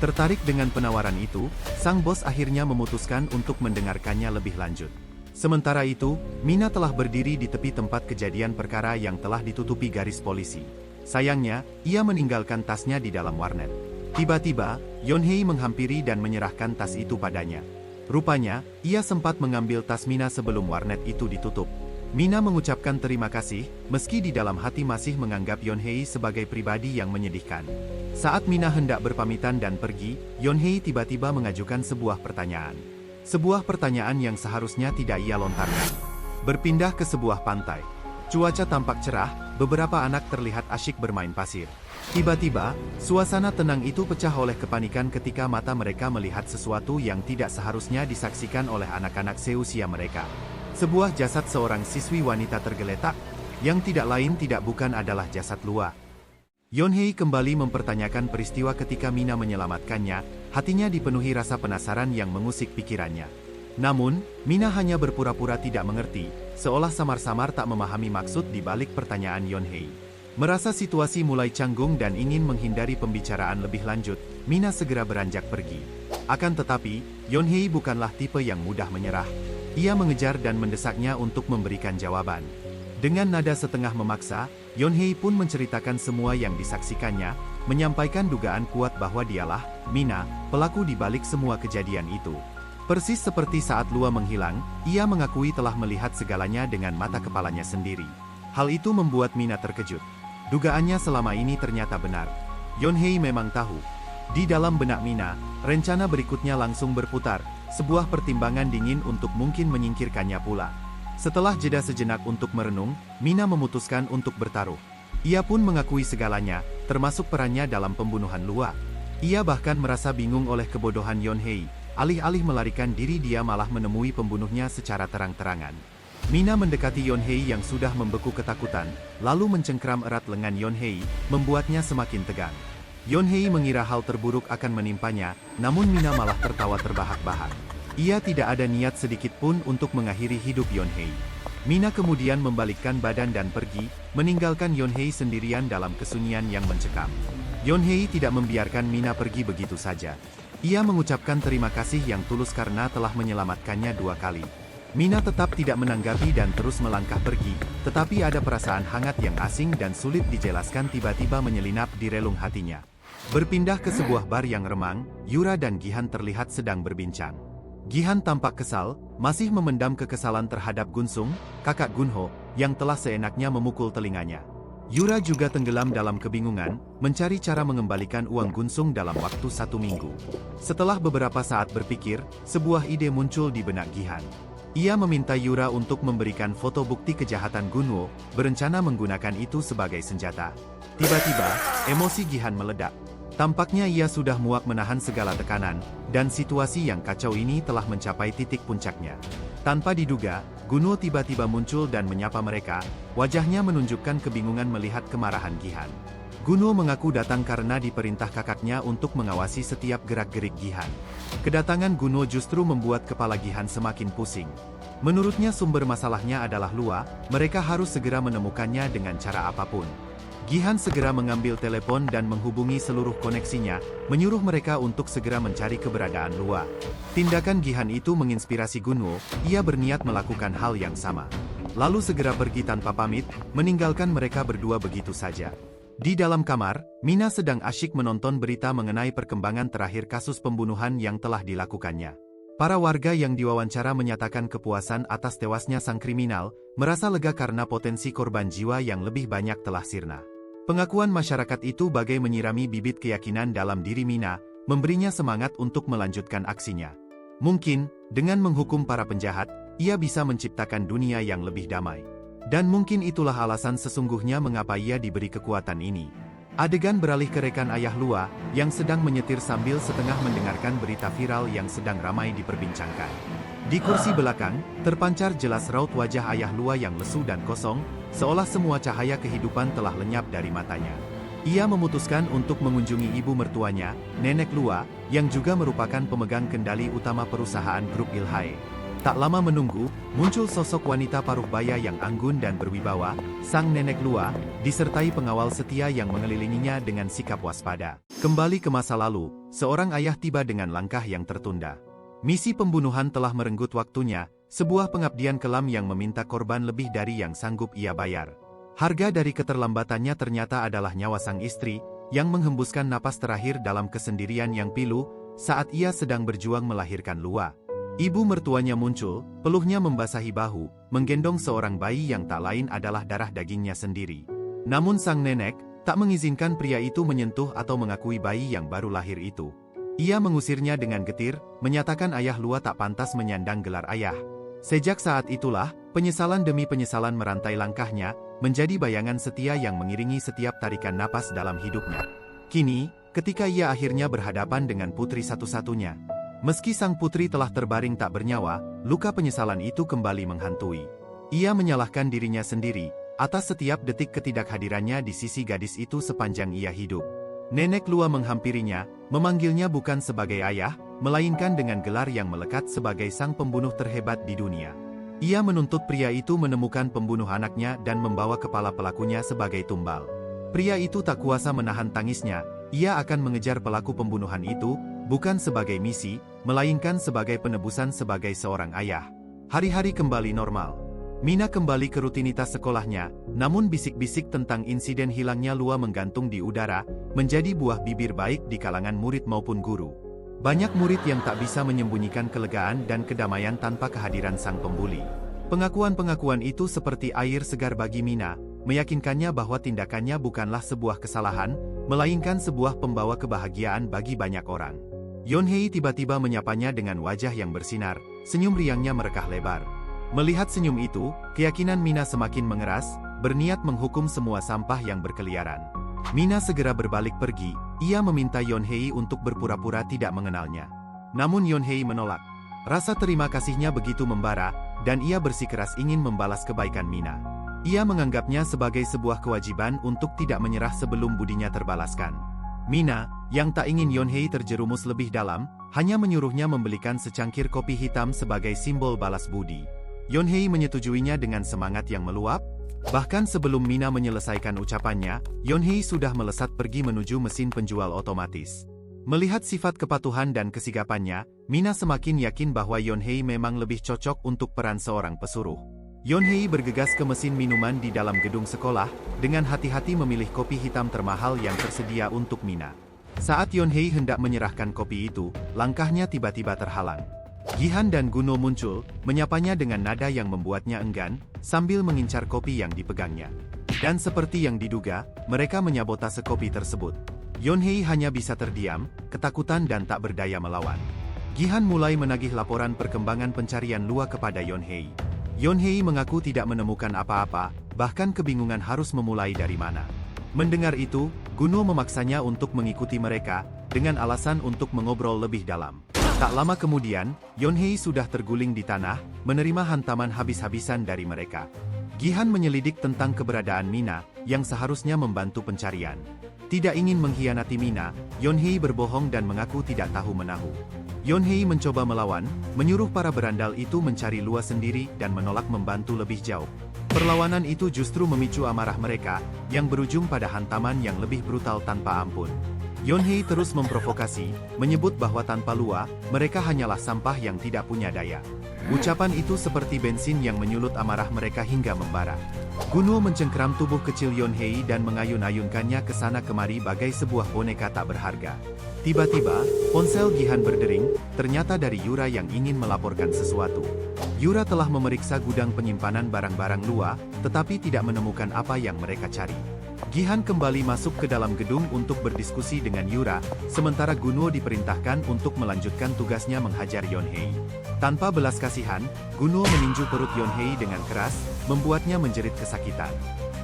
Speaker 1: Tertarik dengan penawaran itu, sang bos akhirnya memutuskan untuk mendengarkannya lebih lanjut. Sementara itu, Mina telah berdiri di tepi tempat kejadian perkara yang telah ditutupi garis polisi. Sayangnya, ia meninggalkan tasnya di dalam warnet. Tiba-tiba, Yonhei menghampiri dan menyerahkan tas itu padanya. Rupanya, ia sempat mengambil tas Mina sebelum warnet itu ditutup. Mina mengucapkan terima kasih, meski di dalam hati masih menganggap Yonhei sebagai pribadi yang menyedihkan. Saat Mina hendak berpamitan dan pergi, Yonhei tiba-tiba mengajukan sebuah pertanyaan. Sebuah pertanyaan yang seharusnya tidak ia lontarkan. Berpindah ke sebuah pantai. Cuaca tampak cerah, beberapa anak terlihat asyik bermain pasir. Tiba-tiba, suasana tenang itu pecah oleh kepanikan ketika mata mereka melihat sesuatu yang tidak seharusnya disaksikan oleh anak-anak seusia mereka. Sebuah jasad seorang siswi wanita tergeletak, yang tidak lain tidak bukan adalah jasad Lua. Yonhei kembali mempertanyakan peristiwa ketika Mina menyelamatkannya, hatinya dipenuhi rasa penasaran yang mengusik pikirannya. Namun, Mina hanya berpura-pura tidak mengerti, seolah samar-samar tak memahami maksud di balik pertanyaan Yonhei. Merasa situasi mulai canggung dan ingin menghindari pembicaraan lebih lanjut, Mina segera beranjak pergi. Akan tetapi, Yonhei bukanlah tipe yang mudah menyerah. Ia mengejar dan mendesaknya untuk memberikan jawaban. Dengan nada setengah memaksa, Yonhei pun menceritakan semua yang disaksikannya, menyampaikan dugaan kuat bahwa dialah, Mina, pelaku di balik semua kejadian itu. Persis seperti saat Lua menghilang, ia mengakui telah melihat segalanya dengan mata kepalanya sendiri. Hal itu membuat Mina terkejut. Dugaannya selama ini ternyata benar. Yonhei memang tahu. Di dalam benak Mina, rencana berikutnya langsung berputar, sebuah pertimbangan dingin untuk mungkin menyingkirkannya pula. Setelah jeda sejenak untuk merenung, Mina memutuskan untuk bertaruh. Ia pun mengakui segalanya, termasuk perannya dalam pembunuhan Lua. Ia bahkan merasa bingung oleh kebodohan Yonhei, alih-alih melarikan diri dia malah menemui pembunuhnya secara terang-terangan. Mina mendekati Yonhei yang sudah membeku ketakutan, lalu mencengkram erat lengan Yonhei, membuatnya semakin tegang. Yonhei mengira hal terburuk akan menimpanya, namun Mina malah tertawa terbahak-bahak. Ia tidak ada niat sedikit pun untuk mengakhiri hidup Yonhei. Mina kemudian membalikkan badan dan pergi, meninggalkan Yonhei sendirian dalam kesunyian yang mencekam. Yonhei tidak membiarkan Mina pergi begitu saja. Ia mengucapkan terima kasih yang tulus karena telah menyelamatkannya 2 kali. Mina tetap tidak menanggapi dan terus melangkah pergi, tetapi ada perasaan hangat yang asing dan sulit dijelaskan tiba-tiba menyelinap di relung hatinya. Berpindah ke sebuah bar yang remang, Yura dan Gihan terlihat sedang berbincang. Gihan tampak kesal, masih memendam kekesalan terhadap Gunsung, kakak Gunho, yang telah seenaknya memukul telinganya. Yura juga tenggelam dalam kebingungan, mencari cara mengembalikan uang Gunsung dalam waktu 1 minggu. Setelah beberapa saat berpikir, sebuah ide muncul di benak Gihan. Ia meminta Yura untuk memberikan foto bukti kejahatan Gunwo, berencana menggunakan itu sebagai senjata. Tiba-tiba, emosi Gihan meledak. Tampaknya ia sudah muak menahan segala tekanan, dan situasi yang kacau ini telah mencapai titik puncaknya. Tanpa diduga, Gunwo tiba-tiba muncul dan menyapa mereka, wajahnya menunjukkan kebingungan melihat kemarahan Gihan. Gunwo mengaku datang karena diperintah kakaknya untuk mengawasi setiap gerak-gerik Gihan. Kedatangan Gunwo justru membuat kepala Gihan semakin pusing. Menurutnya sumber masalahnya adalah Lua, mereka harus segera menemukannya dengan cara apapun. Gihan segera mengambil telepon dan menghubungi seluruh koneksinya, menyuruh mereka untuk segera mencari keberadaan Lua. Tindakan Gihan itu menginspirasi Gunwo, ia berniat melakukan hal yang sama. Lalu segera pergi tanpa pamit, meninggalkan mereka berdua begitu saja. Di dalam kamar, Mina sedang asyik menonton berita mengenai perkembangan terakhir kasus pembunuhan yang telah dilakukannya. Para warga yang diwawancara menyatakan kepuasan atas tewasnya sang kriminal, merasa lega karena potensi korban jiwa yang lebih banyak telah sirna. Pengakuan masyarakat itu bagai menyirami bibit keyakinan dalam diri Mina, memberinya semangat untuk melanjutkan aksinya. Mungkin, dengan menghukum para penjahat, ia bisa menciptakan dunia yang lebih damai. Dan mungkin itulah alasan sesungguhnya mengapa ia diberi kekuatan ini. Adegan beralih ke rekan ayah Lua, yang sedang menyetir sambil setengah mendengarkan berita viral yang sedang ramai diperbincangkan. Di kursi belakang, terpancar jelas raut wajah ayah Lua yang lesu dan kosong, seolah semua cahaya kehidupan telah lenyap dari matanya. Ia memutuskan untuk mengunjungi ibu mertuanya, Nenek Lua, yang juga merupakan pemegang kendali utama perusahaan grup Ilhae. Tak lama menunggu, muncul sosok wanita paruh baya yang anggun dan berwibawa, sang Nenek Lua, disertai pengawal setia yang mengelilinginya dengan sikap waspada. Kembali ke masa lalu, seorang ayah tiba dengan langkah yang tertunda. Misi pembunuhan telah merenggut waktunya, sebuah pengabdian kelam yang meminta korban lebih dari yang sanggup ia bayar. Harga dari keterlambatannya ternyata adalah nyawa sang istri, yang menghembuskan napas terakhir dalam kesendirian yang pilu, saat ia sedang berjuang melahirkan Lua. Ibu mertuanya muncul, peluhnya membasahi bahu, menggendong seorang bayi yang tak lain adalah darah dagingnya sendiri. Namun sang nenek, tak mengizinkan pria itu menyentuh atau mengakui bayi yang baru lahir itu. Ia mengusirnya dengan getir, menyatakan ayah Lua tak pantas menyandang gelar ayah. Sejak saat itulah, penyesalan demi penyesalan merantai langkahnya, menjadi bayangan setia yang mengiringi setiap tarikan napas dalam hidupnya. Kini, ketika ia akhirnya berhadapan dengan putri satu-satunya. Meski sang putri telah terbaring tak bernyawa, luka penyesalan itu kembali menghantui. Ia menyalahkan dirinya sendiri, atas setiap detik ketidakhadirannya di sisi gadis itu sepanjang ia hidup. Nenek Lua menghampirinya, memanggilnya bukan sebagai ayah, melainkan dengan gelar yang melekat sebagai sang pembunuh terhebat di dunia. Ia menuntut pria itu menemukan pembunuh anaknya dan membawa kepala pelakunya sebagai tumbal. Pria itu tak kuasa menahan tangisnya, ia akan mengejar pelaku pembunuhan itu, bukan sebagai misi, melainkan sebagai penebusan sebagai seorang ayah. Hari-hari kembali normal. Mina kembali ke rutinitas sekolahnya, namun bisik-bisik tentang insiden hilangnya Lua menggantung di udara, menjadi buah bibir baik di kalangan murid maupun guru. Banyak murid yang tak bisa menyembunyikan kelegaan dan kedamaian tanpa kehadiran sang pembuli. Pengakuan-pengakuan itu seperti air segar bagi Mina, meyakinkannya bahwa tindakannya bukanlah sebuah kesalahan, melainkan sebuah pembawa kebahagiaan bagi banyak orang. Yonhei tiba-tiba menyapanya dengan wajah yang bersinar, senyum riangnya merekah lebar. Melihat senyum itu, keyakinan Mina semakin mengeras, berniat menghukum semua sampah yang berkeliaran. Mina segera berbalik pergi, ia meminta Yonhei untuk berpura-pura tidak mengenalnya. Namun Yonhei menolak. Rasa terima kasihnya begitu membara, dan ia bersikeras ingin membalas kebaikan Mina. Ia menganggapnya sebagai sebuah kewajiban untuk tidak menyerah sebelum budinya terbalaskan. Mina, yang tak ingin Yonhei terjerumus lebih dalam, hanya menyuruhnya membelikan secangkir kopi hitam sebagai simbol balas budi. Yonhei menyetujuinya dengan semangat yang meluap. Bahkan sebelum Mina menyelesaikan ucapannya, Yonhei sudah melesat pergi menuju mesin penjual otomatis. Melihat sifat kepatuhan dan kesigapannya, Mina semakin yakin bahwa Yonhei memang lebih cocok untuk peran seorang pesuruh. Yonhei bergegas ke mesin minuman di dalam gedung sekolah, dengan hati-hati memilih kopi hitam termahal yang tersedia untuk Mina. Saat Yonhei hendak menyerahkan kopi itu, langkahnya tiba-tiba terhalang. Gihan dan Guno muncul, menyapanya dengan nada yang membuatnya enggan, sambil mengincar kopi yang dipegangnya. Dan seperti yang diduga, mereka menyabotase kopi tersebut. Yonhei hanya bisa terdiam, ketakutan dan tak berdaya melawan. Gihan mulai menagih laporan perkembangan pencarian Lua kepada Yonhei. Yonhei mengaku tidak menemukan apa-apa, bahkan kebingungan harus memulai dari mana. Mendengar itu, Guno memaksanya untuk mengikuti mereka, dengan alasan untuk mengobrol lebih dalam. Tak lama kemudian, Yonhei sudah terguling di tanah, menerima hantaman habis-habisan dari mereka. Gihan menyelidik tentang keberadaan Mina, yang seharusnya membantu pencarian. Tidak ingin mengkhianati Mina, Yonhei berbohong dan mengaku tidak tahu menahu. Yonhei mencoba melawan, menyuruh para berandal itu mencari Lua sendiri dan menolak membantu lebih jauh. Perlawanan itu justru memicu amarah mereka, yang berujung pada hantaman yang lebih brutal tanpa ampun. Yonhei terus memprovokasi, menyebut bahwa tanpa Lua, mereka hanyalah sampah yang tidak punya daya. Ucapan itu seperti bensin yang menyulut amarah mereka hingga membara. Guno mencengkeram tubuh kecil Yonhei dan mengayun-ayunkannya ke sana kemari bagai sebuah boneka tak berharga. Tiba-tiba, ponsel Gihan berdering, ternyata dari Yura yang ingin melaporkan sesuatu. Yura telah memeriksa gudang penyimpanan barang-barang Lua, tetapi tidak menemukan apa yang mereka cari. Gihan kembali masuk ke dalam gedung untuk berdiskusi dengan Yura, sementara Gunuo diperintahkan untuk melanjutkan tugasnya menghajar Yonhei. Tanpa belas kasihan, Gunuo meninju perut Yonhei dengan keras, membuatnya menjerit kesakitan.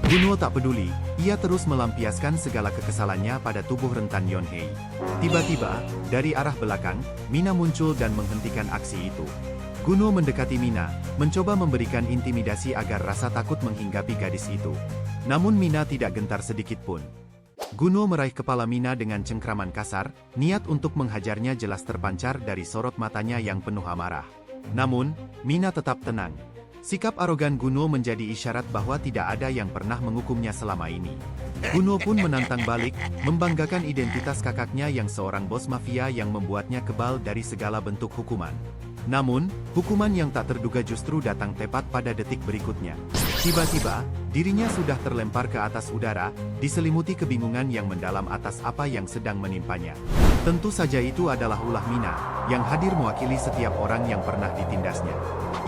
Speaker 1: Gunuo tak peduli, ia terus melampiaskan segala kekesalannya pada tubuh rentan Yonhei. Tiba-tiba, dari arah belakang, Mina muncul dan menghentikan aksi itu. Gunuo mendekati Mina, mencoba memberikan intimidasi agar rasa takut menghinggapi gadis itu. Namun Mina tidak gentar sedikit pun. Gunuo meraih kepala Mina dengan cengkraman kasar, niat untuk menghajarnya jelas terpancar dari sorot matanya yang penuh amarah. Namun, Mina tetap tenang. Sikap arogan Gunuo menjadi isyarat bahwa tidak ada yang pernah menghukumnya selama ini. Gunuo pun menantang balik, membanggakan identitas kakaknya yang seorang bos mafia yang membuatnya kebal dari segala bentuk hukuman. Namun, hukuman yang tak terduga justru datang tepat pada detik berikutnya. Tiba-tiba, dirinya sudah terlempar ke atas udara, diselimuti kebingungan yang mendalam atas apa yang sedang menimpanya. Tentu saja itu adalah ulah Mina, yang hadir mewakili setiap orang yang pernah ditindasnya.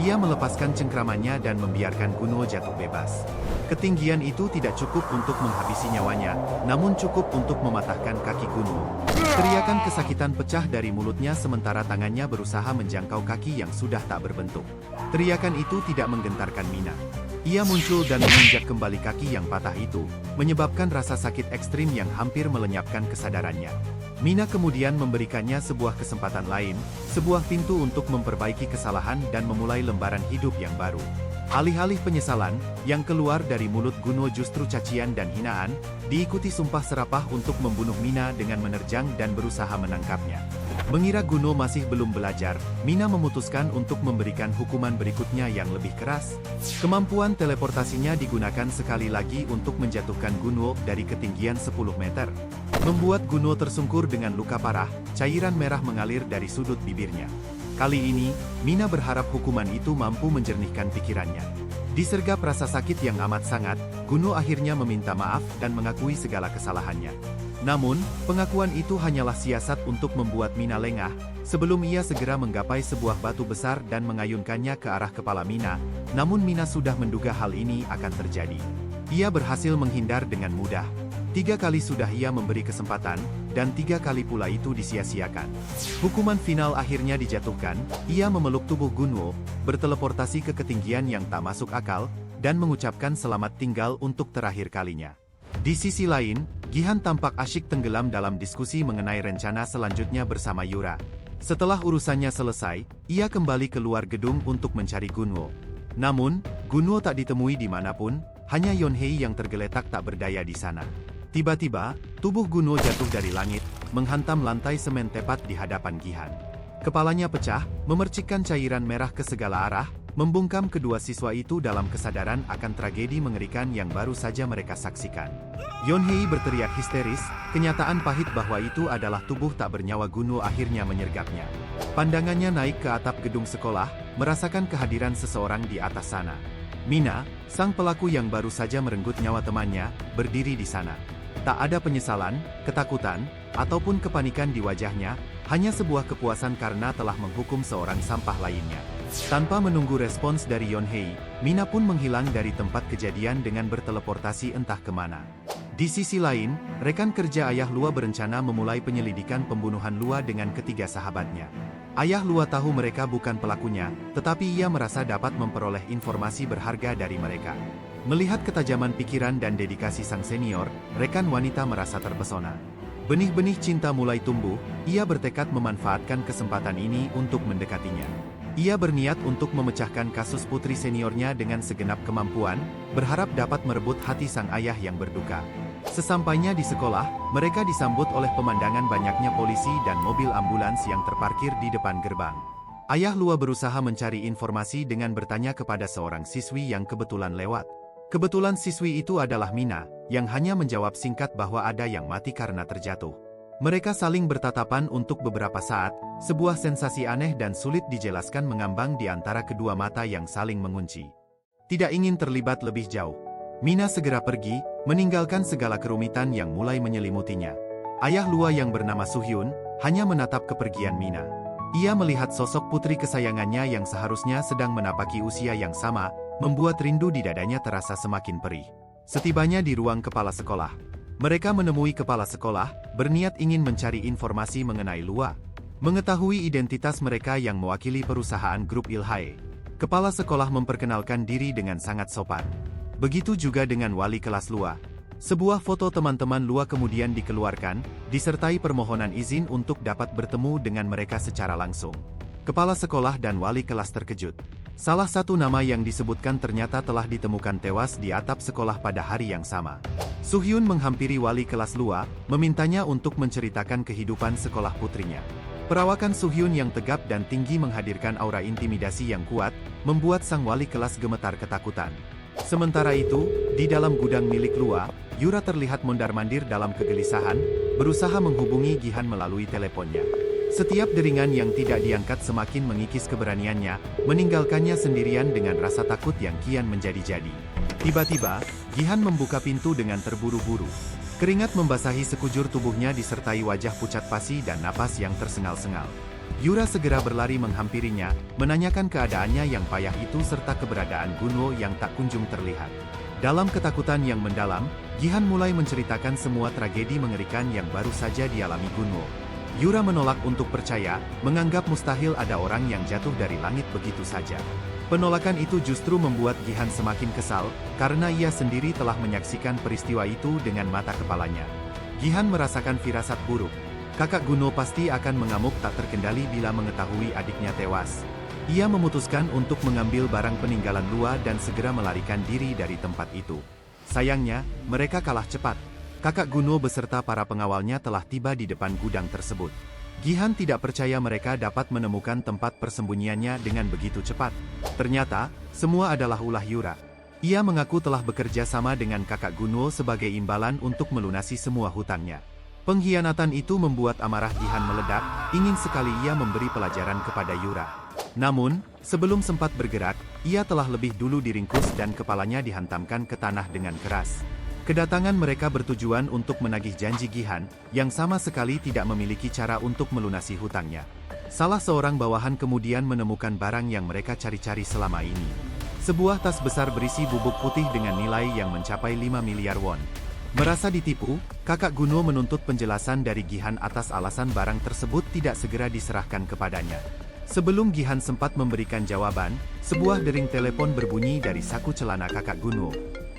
Speaker 1: Ia melepaskan cengkramannya dan membiarkan Gunuo jatuh bebas. Ketinggian itu tidak cukup untuk menghabisi nyawanya, namun cukup untuk mematahkan kaki Gunuo. Teriakan kesakitan pecah dari mulutnya sementara tangannya berusaha menjangkau kaki yang sudah tak berbentuk. Teriakan itu tidak menggentarkan Mina. Ia muncul dan menginjak kembali kaki yang patah itu, menyebabkan rasa sakit ekstrim yang hampir melenyapkan kesadarannya. Mina kemudian memberikannya sebuah kesempatan lain, sebuah pintu untuk memperbaiki kesalahan dan memulai lembaran hidup yang baru. Alih-alih penyesalan, yang keluar dari mulut Gunuo justru cacian dan hinaan, diikuti sumpah serapah untuk membunuh Mina dengan menerjang dan berusaha menangkapnya. Mengira Gunuo masih belum belajar, Mina memutuskan untuk memberikan hukuman berikutnya yang lebih keras. Kemampuan teleportasinya digunakan sekali lagi untuk menjatuhkan Gunuo dari ketinggian 10 meter. Membuat Gunuo tersungkur dengan luka parah, cairan merah mengalir dari sudut bibirnya. Kali ini, Mina berharap hukuman itu mampu menjernihkan pikirannya. Disergap rasa sakit yang amat sangat, Gunuo akhirnya meminta maaf dan mengakui segala kesalahannya. Namun, pengakuan itu hanyalah siasat untuk membuat Mina lengah, sebelum ia segera menggapai sebuah batu besar dan mengayunkannya ke arah kepala Mina, namun Mina sudah menduga hal ini akan terjadi. Ia berhasil menghindar dengan mudah. 3 kali sudah ia memberi kesempatan, dan 3 kali pula itu disia-siakan. Hukuman final akhirnya dijatuhkan, ia memeluk tubuh Gunuo, berteleportasi ke ketinggian yang tak masuk akal, dan mengucapkan selamat tinggal untuk terakhir kalinya. Di sisi lain, Gihan tampak asyik tenggelam dalam diskusi mengenai rencana selanjutnya bersama Yura. Setelah urusannya selesai, ia kembali keluar gedung untuk mencari Gunuo. Namun, Gunuo tak ditemui dimanapun, hanya Yonhei yang tergeletak tak berdaya di sana. Tiba-tiba, tubuh Gunuo jatuh dari langit, menghantam lantai semen tepat di hadapan Gihan. Kepalanya pecah, memercikkan cairan merah ke segala arah, membungkam kedua siswa itu dalam kesadaran akan tragedi mengerikan yang baru saja mereka saksikan. Yonhei berteriak histeris, kenyataan pahit bahwa itu adalah tubuh tak bernyawa Gunuo akhirnya menyergapnya. Pandangannya naik ke atap gedung sekolah, merasakan kehadiran seseorang di atas sana. Mina, sang pelaku yang baru saja merenggut nyawa temannya, berdiri di sana. Tak ada penyesalan, ketakutan, ataupun kepanikan di wajahnya, hanya sebuah kepuasan karena telah menghukum seorang sampah lainnya. Tanpa menunggu respons dari Yonhei, Mina pun menghilang dari tempat kejadian dengan berteleportasi entah kemana. Di sisi lain, rekan kerja ayah Lua berencana memulai penyelidikan pembunuhan Lua dengan ketiga sahabatnya. Ayah Lua tahu mereka bukan pelakunya, tetapi ia merasa dapat memperoleh informasi berharga dari mereka. Melihat ketajaman pikiran dan dedikasi sang senior, rekan wanita merasa terpesona. Benih-benih cinta mulai tumbuh, ia bertekad memanfaatkan kesempatan ini untuk mendekatinya. Ia berniat untuk memecahkan kasus putri seniornya dengan segenap kemampuan, berharap dapat merebut hati sang ayah yang berduka. Sesampainya di sekolah, mereka disambut oleh pemandangan banyaknya polisi dan mobil ambulans yang terparkir di depan gerbang. Ayah Lua berusaha mencari informasi dengan bertanya kepada seorang siswi yang kebetulan lewat. Kebetulan siswi itu adalah Mina, yang hanya menjawab singkat bahwa ada yang mati karena terjatuh. Mereka saling bertatapan untuk beberapa saat, sebuah sensasi aneh dan sulit dijelaskan mengambang di antara kedua mata yang saling mengunci. Tidak ingin terlibat lebih jauh, Mina segera pergi, meninggalkan segala kerumitan yang mulai menyelimutinya. Ayah Lua yang bernama Suhyun, hanya menatap kepergian Mina. Ia melihat sosok putri kesayangannya yang seharusnya sedang menapaki usia yang sama, membuat rindu di dadanya terasa semakin perih. Setibanya di ruang kepala sekolah, mereka menemui kepala sekolah, berniat ingin mencari informasi mengenai Lua. Mengetahui identitas mereka yang mewakili perusahaan grup Ilhae, kepala sekolah memperkenalkan diri dengan sangat sopan. Begitu juga dengan wali kelas Lua. Sebuah foto teman-teman Lua kemudian dikeluarkan, disertai permohonan izin untuk dapat bertemu dengan mereka secara langsung. Kepala sekolah dan wali kelas terkejut. Salah satu nama yang disebutkan ternyata telah ditemukan tewas di atap sekolah pada hari yang sama. Suhyun menghampiri wali kelas Lua, memintanya untuk menceritakan kehidupan sekolah putrinya. Perawakan Suhyun yang tegap dan tinggi menghadirkan aura intimidasi yang kuat, membuat sang wali kelas gemetar ketakutan. Sementara itu, di dalam gudang milik Lua, Yura terlihat mondar-mandir dalam kegelisahan, berusaha menghubungi Gihan melalui teleponnya. Setiap deringan yang tidak diangkat semakin mengikis keberaniannya, meninggalkannya sendirian dengan rasa takut yang kian menjadi-jadi. Tiba-tiba, Gihan membuka pintu dengan terburu-buru. Keringat membasahi sekujur tubuhnya disertai wajah pucat pasi dan napas yang tersengal-sengal. Yura segera berlari menghampirinya, menanyakan keadaannya yang payah itu serta keberadaan Gunwo yang tak kunjung terlihat. Dalam ketakutan yang mendalam, Gihan mulai menceritakan semua tragedi mengerikan yang baru saja dialami Gunwo. Yura menolak untuk percaya, menganggap mustahil ada orang yang jatuh dari langit begitu saja. Penolakan itu justru membuat Gihan semakin kesal, karena ia sendiri telah menyaksikan peristiwa itu dengan mata kepalanya. Gihan merasakan firasat buruk. Kakak Gunwo pasti akan mengamuk tak terkendali bila mengetahui adiknya tewas. Ia memutuskan untuk mengambil barang peninggalan Lua dan segera melarikan diri dari tempat itu. Sayangnya, mereka kalah cepat. Kakak Gunwo beserta para pengawalnya telah tiba di depan gudang tersebut. Gihan tidak percaya mereka dapat menemukan tempat persembunyiannya dengan begitu cepat. Ternyata, semua adalah ulah Yura. Ia mengaku telah bekerja sama dengan kakak Gunwo sebagai imbalan untuk melunasi semua hutangnya. Pengkhianatan itu membuat amarah Gihan meledak, ingin sekali ia memberi pelajaran kepada Yura. Namun, sebelum sempat bergerak, ia telah lebih dulu diringkus dan kepalanya dihantamkan ke tanah dengan keras. Kedatangan mereka bertujuan untuk menagih janji Gihan, yang sama sekali tidak memiliki cara untuk melunasi hutangnya. Salah seorang bawahan kemudian menemukan barang yang mereka cari-cari selama ini. Sebuah tas besar berisi bubuk putih dengan nilai yang mencapai 5 miliar won. Merasa ditipu, kakak Gunwo menuntut penjelasan dari Gihan atas alasan barang tersebut tidak segera diserahkan kepadanya. Sebelum Gihan sempat memberikan jawaban, sebuah dering telepon berbunyi dari saku celana kakak Gunwo.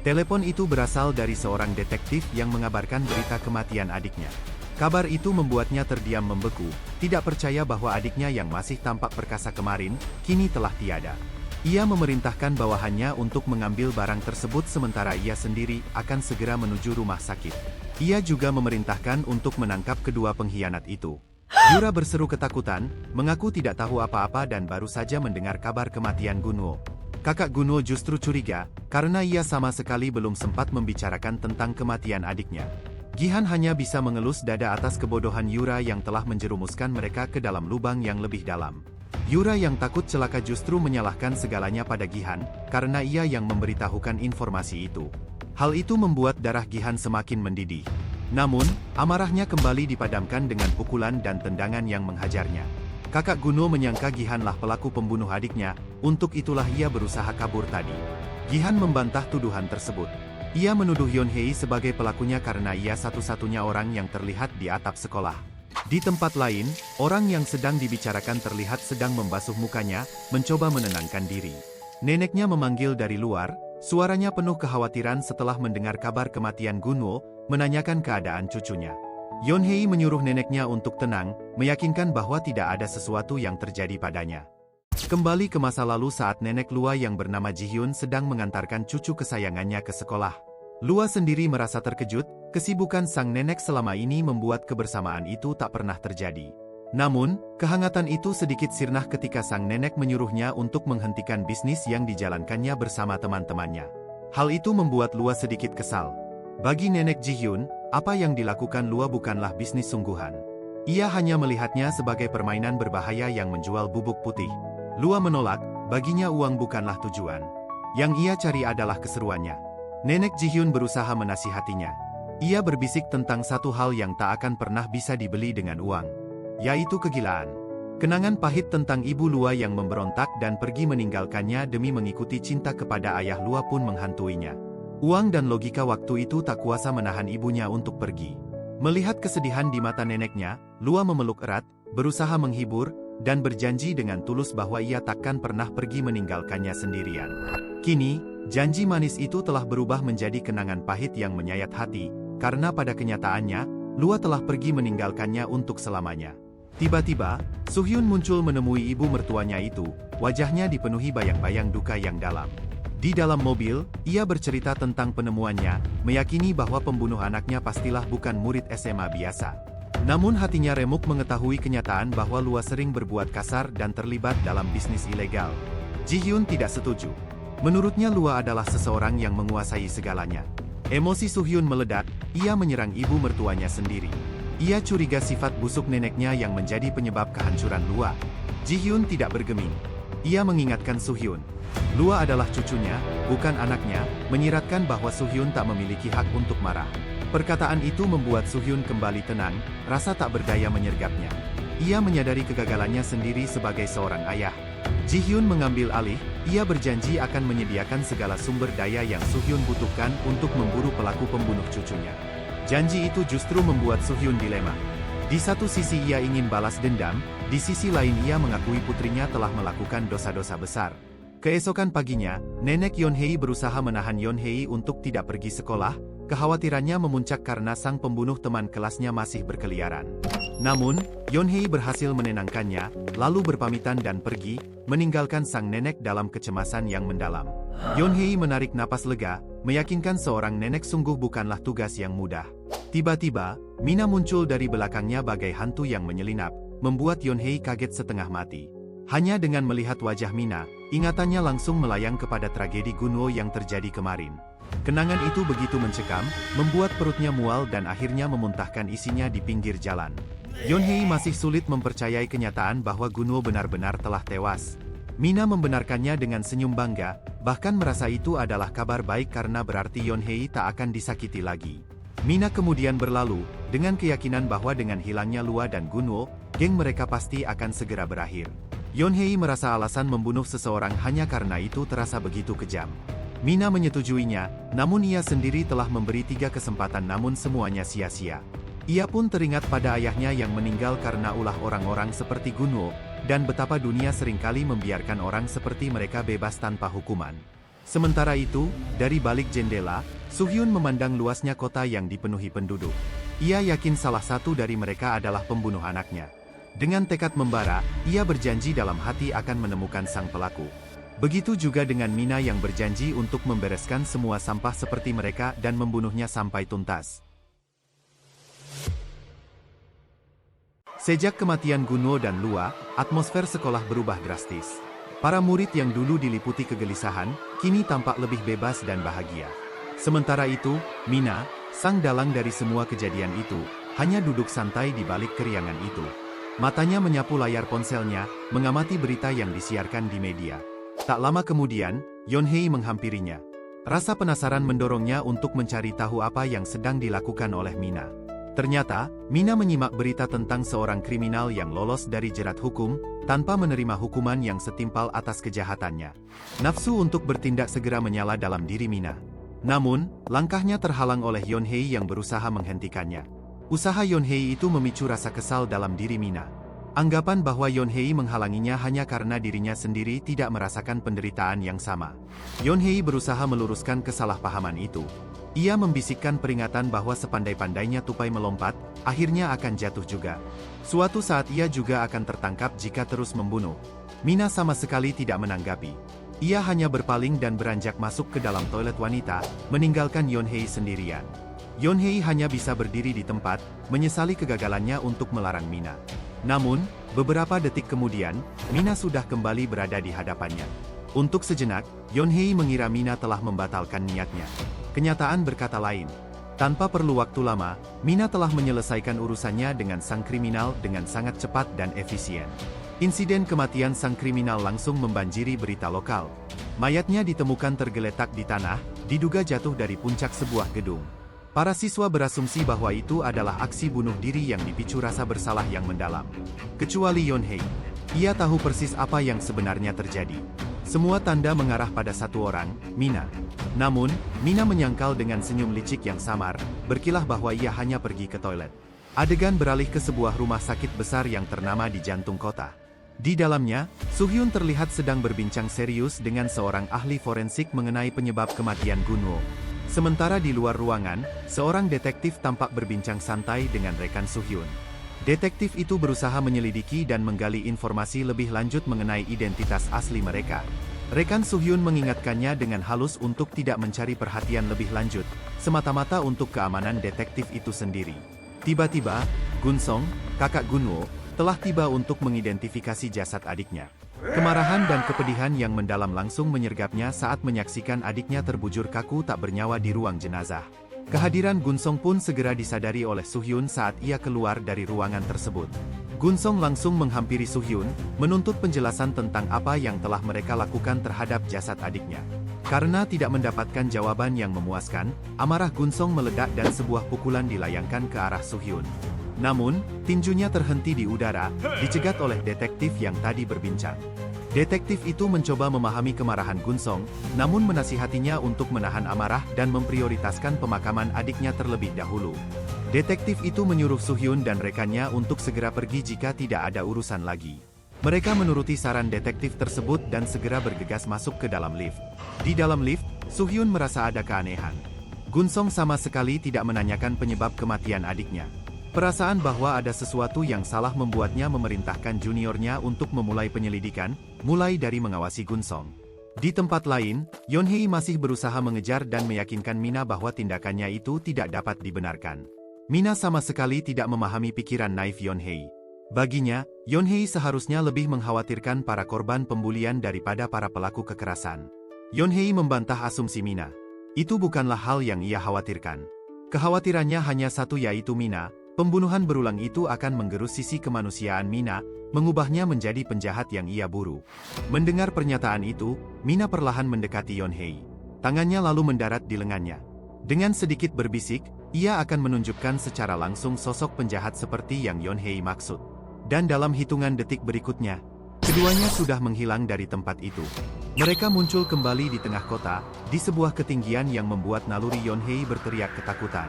Speaker 1: Telepon itu berasal dari seorang detektif yang mengabarkan berita kematian adiknya. Kabar itu membuatnya terdiam membeku, tidak percaya bahwa adiknya yang masih tampak perkasa kemarin, kini telah tiada. Ia memerintahkan bawahannya untuk mengambil barang tersebut sementara ia sendiri akan segera menuju rumah sakit. Ia juga memerintahkan untuk menangkap kedua pengkhianat itu. Yura berseru ketakutan, mengaku tidak tahu apa-apa dan baru saja mendengar kabar kematian Gunwo. Kakak Gunwo justru curiga, karena ia sama sekali belum sempat membicarakan tentang kematian adiknya. Gihan hanya bisa mengelus dada atas kebodohan Yura yang telah menjerumuskan mereka ke dalam lubang yang lebih dalam. Yura yang takut celaka justru menyalahkan segalanya pada Gihan, karena ia yang memberitahukan informasi itu. Hal itu membuat darah Gihan semakin mendidih. Namun, amarahnya kembali dipadamkan dengan pukulan dan tendangan yang menghajarnya. Kakak Gunwo menyangka Gihanlah pelaku pembunuh adiknya, untuk itulah ia berusaha kabur tadi. Gihan membantah tuduhan tersebut. Ia menuduh Yonhei sebagai pelakunya karena ia satu-satunya orang yang terlihat di atap sekolah. Di tempat lain, orang yang sedang dibicarakan terlihat sedang membasuh mukanya, mencoba menenangkan diri. Neneknya memanggil dari luar, suaranya penuh kekhawatiran setelah mendengar kabar kematian Gunwo, menanyakan keadaan cucunya. Yonhei menyuruh neneknya untuk tenang, meyakinkan bahwa tidak ada sesuatu yang terjadi padanya. Kembali ke masa lalu saat nenek Lua yang bernama Jihyun sedang mengantarkan cucu kesayangannya ke sekolah. Lua sendiri merasa terkejut, kesibukan sang nenek selama ini membuat kebersamaan itu tak pernah terjadi. Namun, kehangatan itu sedikit sirna ketika sang nenek menyuruhnya untuk menghentikan bisnis yang dijalankannya bersama teman-temannya. Hal itu membuat Lua sedikit kesal. Bagi nenek Jihyun, apa yang dilakukan Lua bukanlah bisnis sungguhan. Ia hanya melihatnya sebagai permainan berbahaya yang menjual bubuk putih. Lua menolak, baginya uang bukanlah tujuan. Yang ia cari adalah keseruannya. Nenek Jihyun berusaha menasihatinya. Ia berbisik tentang satu hal yang tak akan pernah bisa dibeli dengan uang, yaitu kegilaan. Kenangan pahit tentang ibu Lua yang memberontak dan pergi meninggalkannya demi mengikuti cinta kepada ayah Lua pun menghantuinya. Uang dan logika waktu itu tak kuasa menahan ibunya untuk pergi. Melihat kesedihan di mata neneknya, Lua memeluk erat, berusaha menghibur, dan berjanji dengan tulus bahwa ia takkan pernah pergi meninggalkannya sendirian. Kini, janji manis itu telah berubah menjadi kenangan pahit yang menyayat hati, karena pada kenyataannya, Lua telah pergi meninggalkannya untuk selamanya. Tiba-tiba, Suhyun muncul menemui ibu mertuanya itu, wajahnya dipenuhi bayang-bayang duka yang dalam. Di dalam mobil, ia bercerita tentang penemuannya, meyakini bahwa pembunuh anaknya pastilah bukan murid SMA biasa. Namun hatinya remuk mengetahui kenyataan bahwa Lua sering berbuat kasar dan terlibat dalam bisnis ilegal. Ji-hyun tidak setuju. Menurutnya Lua adalah seseorang yang menguasai segalanya. Emosi Suhyun meledak, ia menyerang ibu mertuanya sendiri. Ia curiga sifat busuk neneknya yang menjadi penyebab kehancuran Lua. Ji-hyun tidak bergeming. Ia mengingatkan Suhyun. Lua adalah cucunya, bukan anaknya, menyiratkan bahwa Suhyun tak memiliki hak untuk marah. Perkataan itu membuat Suhyun kembali tenang, rasa tak berdaya menyergapnya. Ia menyadari kegagalannya sendiri sebagai seorang ayah. Ji-hyun mengambil alih, ia berjanji akan menyediakan segala sumber daya yang Suhyun butuhkan untuk memburu pelaku pembunuh cucunya. Janji itu justru membuat Suhyun dilema. Di satu sisi ia ingin balas dendam, di sisi lain ia mengakui putrinya telah melakukan dosa-dosa besar. Keesokan paginya, nenek Yeonhei berusaha menahan Yeonhei untuk tidak pergi sekolah, kekhawatirannya memuncak karena sang pembunuh teman kelasnya masih berkeliaran. Namun, Yeonhei berhasil menenangkannya, lalu berpamitan dan pergi, meninggalkan sang nenek dalam kecemasan yang mendalam. Yeonhei menarik napas lega, meyakinkan seorang nenek sungguh bukanlah tugas yang mudah. Tiba-tiba, Mina muncul dari belakangnya bagai hantu yang menyelinap, membuat Yeonhei kaget setengah mati. Hanya dengan melihat wajah Mina, ingatannya langsung melayang kepada tragedi Gunwo yang terjadi kemarin. Kenangan itu begitu mencekam, membuat perutnya mual dan akhirnya memuntahkan isinya di pinggir jalan. Yeonhei masih sulit mempercayai kenyataan bahwa Gunwo benar-benar telah tewas. Mina membenarkannya dengan senyum bangga, bahkan merasa itu adalah kabar baik karena berarti Yeonhei tak akan disakiti lagi. Mina kemudian berlalu, dengan keyakinan bahwa dengan hilangnya Lua dan Gunwo, geng mereka pasti akan segera berakhir. Yeonhei merasa alasan membunuh seseorang hanya karena itu terasa begitu kejam. Mina menyetujuinya, namun ia sendiri telah memberi 3 kesempatan namun semuanya sia-sia. Ia pun teringat pada ayahnya yang meninggal karena ulah orang-orang seperti Gunwo, dan betapa dunia seringkali membiarkan orang seperti mereka bebas tanpa hukuman. Sementara itu, dari balik jendela, Suhyun memandang luasnya kota yang dipenuhi penduduk. Ia yakin salah satu dari mereka adalah pembunuh anaknya. Dengan tekad membara, ia berjanji dalam hati akan menemukan sang pelaku. Begitu juga dengan Mina yang berjanji untuk membereskan semua sampah seperti mereka dan membunuhnya sampai tuntas. Sejak kematian Gunwo dan Lua, atmosfer sekolah berubah drastis. Para murid yang dulu diliputi kegelisahan, kini tampak lebih bebas dan bahagia. Sementara itu, Mina, sang dalang dari semua kejadian itu, hanya duduk santai di balik keriangan itu. Matanya menyapu layar ponselnya, mengamati berita yang disiarkan di media. Tak lama kemudian, Yeonhei menghampirinya. Rasa penasaran mendorongnya untuk mencari tahu apa yang sedang dilakukan oleh Mina. Ternyata, Mina menyimak berita tentang seorang kriminal yang lolos dari jerat hukum, tanpa menerima hukuman yang setimpal atas kejahatannya. Nafsu untuk bertindak segera menyala dalam diri Mina. Namun, langkahnya terhalang oleh Yeonhei yang berusaha menghentikannya. Usaha Yeonhei itu memicu rasa kesal dalam diri Mina. Anggapan bahwa Yeonhei menghalanginya hanya karena dirinya sendiri tidak merasakan penderitaan yang sama. Yeonhei berusaha meluruskan kesalahpahaman itu. Ia membisikkan peringatan bahwa sepandai-pandainya tupai melompat, akhirnya akan jatuh juga. Suatu saat ia juga akan tertangkap jika terus membunuh. Mina sama sekali tidak menanggapi. Ia hanya berpaling dan beranjak masuk ke dalam toilet wanita, meninggalkan Yeonhei sendirian. Yeonhei hanya bisa berdiri di tempat, menyesali kegagalannya untuk melarang Mina. Namun, beberapa detik kemudian, Mina sudah kembali berada di hadapannya. Untuk sejenak, Yeonhei mengira Mina telah membatalkan niatnya. Kenyataan berkata lain. Tanpa perlu waktu lama, Mina telah menyelesaikan urusannya dengan sang kriminal dengan sangat cepat dan efisien. Insiden kematian sang kriminal langsung membanjiri berita lokal. Mayatnya ditemukan tergeletak di tanah, diduga jatuh dari puncak sebuah gedung. Para siswa berasumsi bahwa itu adalah aksi bunuh diri yang dipicu rasa bersalah yang mendalam. Kecuali Yeonhei. Ia tahu persis apa yang sebenarnya terjadi. Semua tanda mengarah pada satu orang, Mina. Namun, Mina menyangkal dengan senyum licik yang samar, berkilah bahwa ia hanya pergi ke toilet. Adegan beralih ke sebuah rumah sakit besar yang ternama di jantung kota. Di dalamnya, Soo-hyun terlihat sedang berbincang serius dengan seorang ahli forensik mengenai penyebab kematian Gunwo. Sementara di luar ruangan, seorang detektif tampak berbincang santai dengan rekan Soo-hyun. Detektif itu berusaha menyelidiki dan menggali informasi lebih lanjut mengenai identitas asli mereka. Rekan Soo-hyun mengingatkannya dengan halus untuk tidak mencari perhatian lebih lanjut, semata-mata untuk keamanan detektif itu sendiri. Tiba-tiba, Gunsong, kakak Gunwo, telah tiba untuk mengidentifikasi jasad adiknya. Kemarahan dan kepedihan yang mendalam langsung menyergapnya saat menyaksikan adiknya terbujur kaku tak bernyawa di ruang jenazah. Kehadiran Gunsong pun segera disadari oleh Soo-hyun saat ia keluar dari ruangan tersebut. Gunsong langsung menghampiri Soo-hyun, menuntut penjelasan tentang apa yang telah mereka lakukan terhadap jasad adiknya. Karena tidak mendapatkan jawaban yang memuaskan, amarah Gunsong meledak dan sebuah pukulan dilayangkan ke arah Soo-hyun. Namun, tinjunya terhenti di udara, dicegat oleh detektif yang tadi berbincang. Detektif itu mencoba memahami kemarahan Gunsong, namun menasihatinya untuk menahan amarah dan memprioritaskan pemakaman adiknya terlebih dahulu. Detektif itu menyuruh Soo-hyun dan rekannya untuk segera pergi jika tidak ada urusan lagi. Mereka menuruti saran detektif tersebut dan segera bergegas masuk ke dalam lift. Di dalam lift, Soo-hyun merasa ada keanehan. Gunsong sama sekali tidak menanyakan penyebab kematian adiknya. Perasaan bahwa ada sesuatu yang salah membuatnya memerintahkan juniornya untuk memulai penyelidikan, mulai dari mengawasi Gunsong. Di tempat lain, Yeonhei masih berusaha mengejar dan meyakinkan Mina bahwa tindakannya itu tidak dapat dibenarkan. Mina sama sekali tidak memahami pikiran naif Yeonhei. Baginya, Yeonhei seharusnya lebih mengkhawatirkan para korban pembulian daripada para pelaku kekerasan. Yeonhei membantah asumsi Mina. Itu bukanlah hal yang ia khawatirkan. Kekhawatirannya hanya satu, yaitu Mina. Pembunuhan berulang itu akan menggerus sisi kemanusiaan Mina, mengubahnya menjadi penjahat yang ia buru. Mendengar pernyataan itu, Mina perlahan mendekati Yeonhei. Tangannya lalu mendarat di lengannya. Dengan sedikit berbisik, ia akan menunjukkan secara langsung sosok penjahat seperti yang Yeonhei maksud. Dan dalam hitungan detik berikutnya, keduanya sudah menghilang dari tempat itu. Mereka muncul kembali di tengah kota, di sebuah ketinggian yang membuat naluri Yeonhei berteriak ketakutan.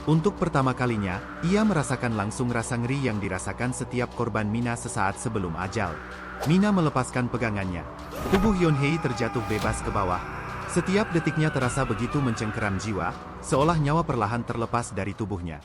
Speaker 1: Untuk pertama kalinya, ia merasakan langsung rasa ngeri yang dirasakan setiap korban Mina sesaat sebelum ajal. Mina melepaskan pegangannya. Tubuh Yeonhei terjatuh bebas ke bawah. Setiap detiknya terasa begitu mencengkeram jiwa, seolah nyawa perlahan terlepas dari tubuhnya.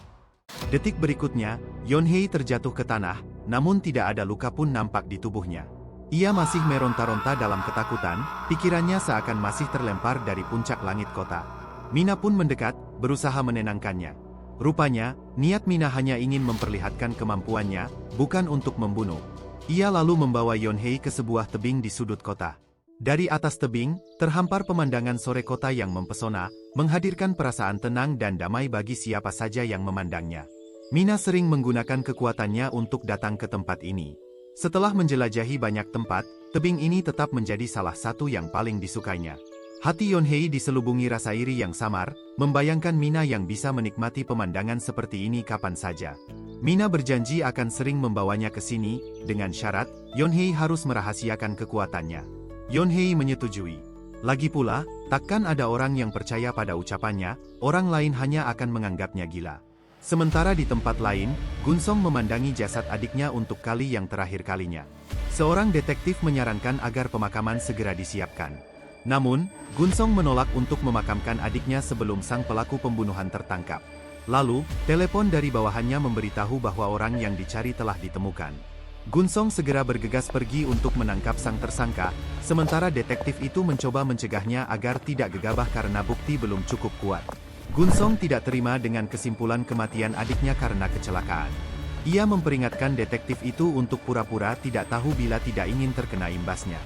Speaker 1: Detik berikutnya, Yeonhei terjatuh ke tanah, namun tidak ada luka pun nampak di tubuhnya. Ia masih meronta-ronta dalam ketakutan, pikirannya seakan masih terlempar dari puncak langit kota. Mina pun mendekat, berusaha menenangkannya. Rupanya, niat Mina hanya ingin memperlihatkan kemampuannya, bukan untuk membunuh. Ia lalu membawa Yeonhei ke sebuah tebing di sudut kota. Dari atas tebing, terhampar pemandangan sore kota yang mempesona, menghadirkan perasaan tenang dan damai bagi siapa saja yang memandangnya. Mina sering menggunakan kekuatannya untuk datang ke tempat ini. Setelah menjelajahi banyak tempat, tebing ini tetap menjadi salah satu yang paling disukainya. Hati Yeonhei diselubungi rasa iri yang samar, membayangkan Mina yang bisa menikmati pemandangan seperti ini kapan saja. Mina berjanji akan sering membawanya ke sini, dengan syarat, Yeonhei harus merahasiakan kekuatannya. Yeonhei menyetujui. Lagi pula, takkan ada orang yang percaya pada ucapannya, orang lain hanya akan menganggapnya gila. Sementara di tempat lain, Gunsong memandangi jasad adiknya untuk kali yang terakhir kalinya. Seorang detektif menyarankan agar pemakaman segera disiapkan. Namun, Gunsong menolak untuk memakamkan adiknya sebelum sang pelaku pembunuhan tertangkap. Lalu, telepon dari bawahannya memberitahu bahwa orang yang dicari telah ditemukan. Gunsong segera bergegas pergi untuk menangkap sang tersangka, sementara detektif itu mencoba mencegahnya agar tidak gegabah karena bukti belum cukup kuat. Gunsong tidak terima dengan kesimpulan kematian adiknya karena kecelakaan. Ia memperingatkan detektif itu untuk pura-pura tidak tahu bila tidak ingin terkena imbasnya.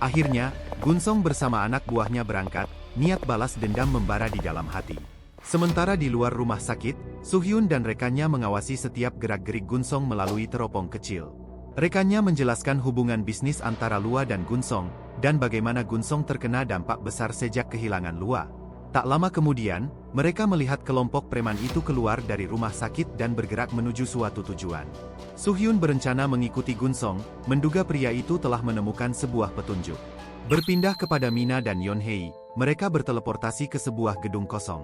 Speaker 1: Akhirnya, Gunsong bersama anak buahnya berangkat, niat balas dendam membara di dalam hati. Sementara di luar rumah sakit, Soo-hyun dan rekannya mengawasi setiap gerak-gerik Gunsong melalui teropong kecil. Rekannya menjelaskan hubungan bisnis antara Lua dan Gunsong, dan bagaimana Gunsong terkena dampak besar sejak kehilangan Lua. Tak lama kemudian, mereka melihat kelompok preman itu keluar dari rumah sakit dan bergerak menuju suatu tujuan. Suhyun berencana mengikuti Gunsong, menduga pria itu telah menemukan sebuah petunjuk. Berpindah kepada Mina dan Yeonhei, mereka berteleportasi ke sebuah gedung kosong.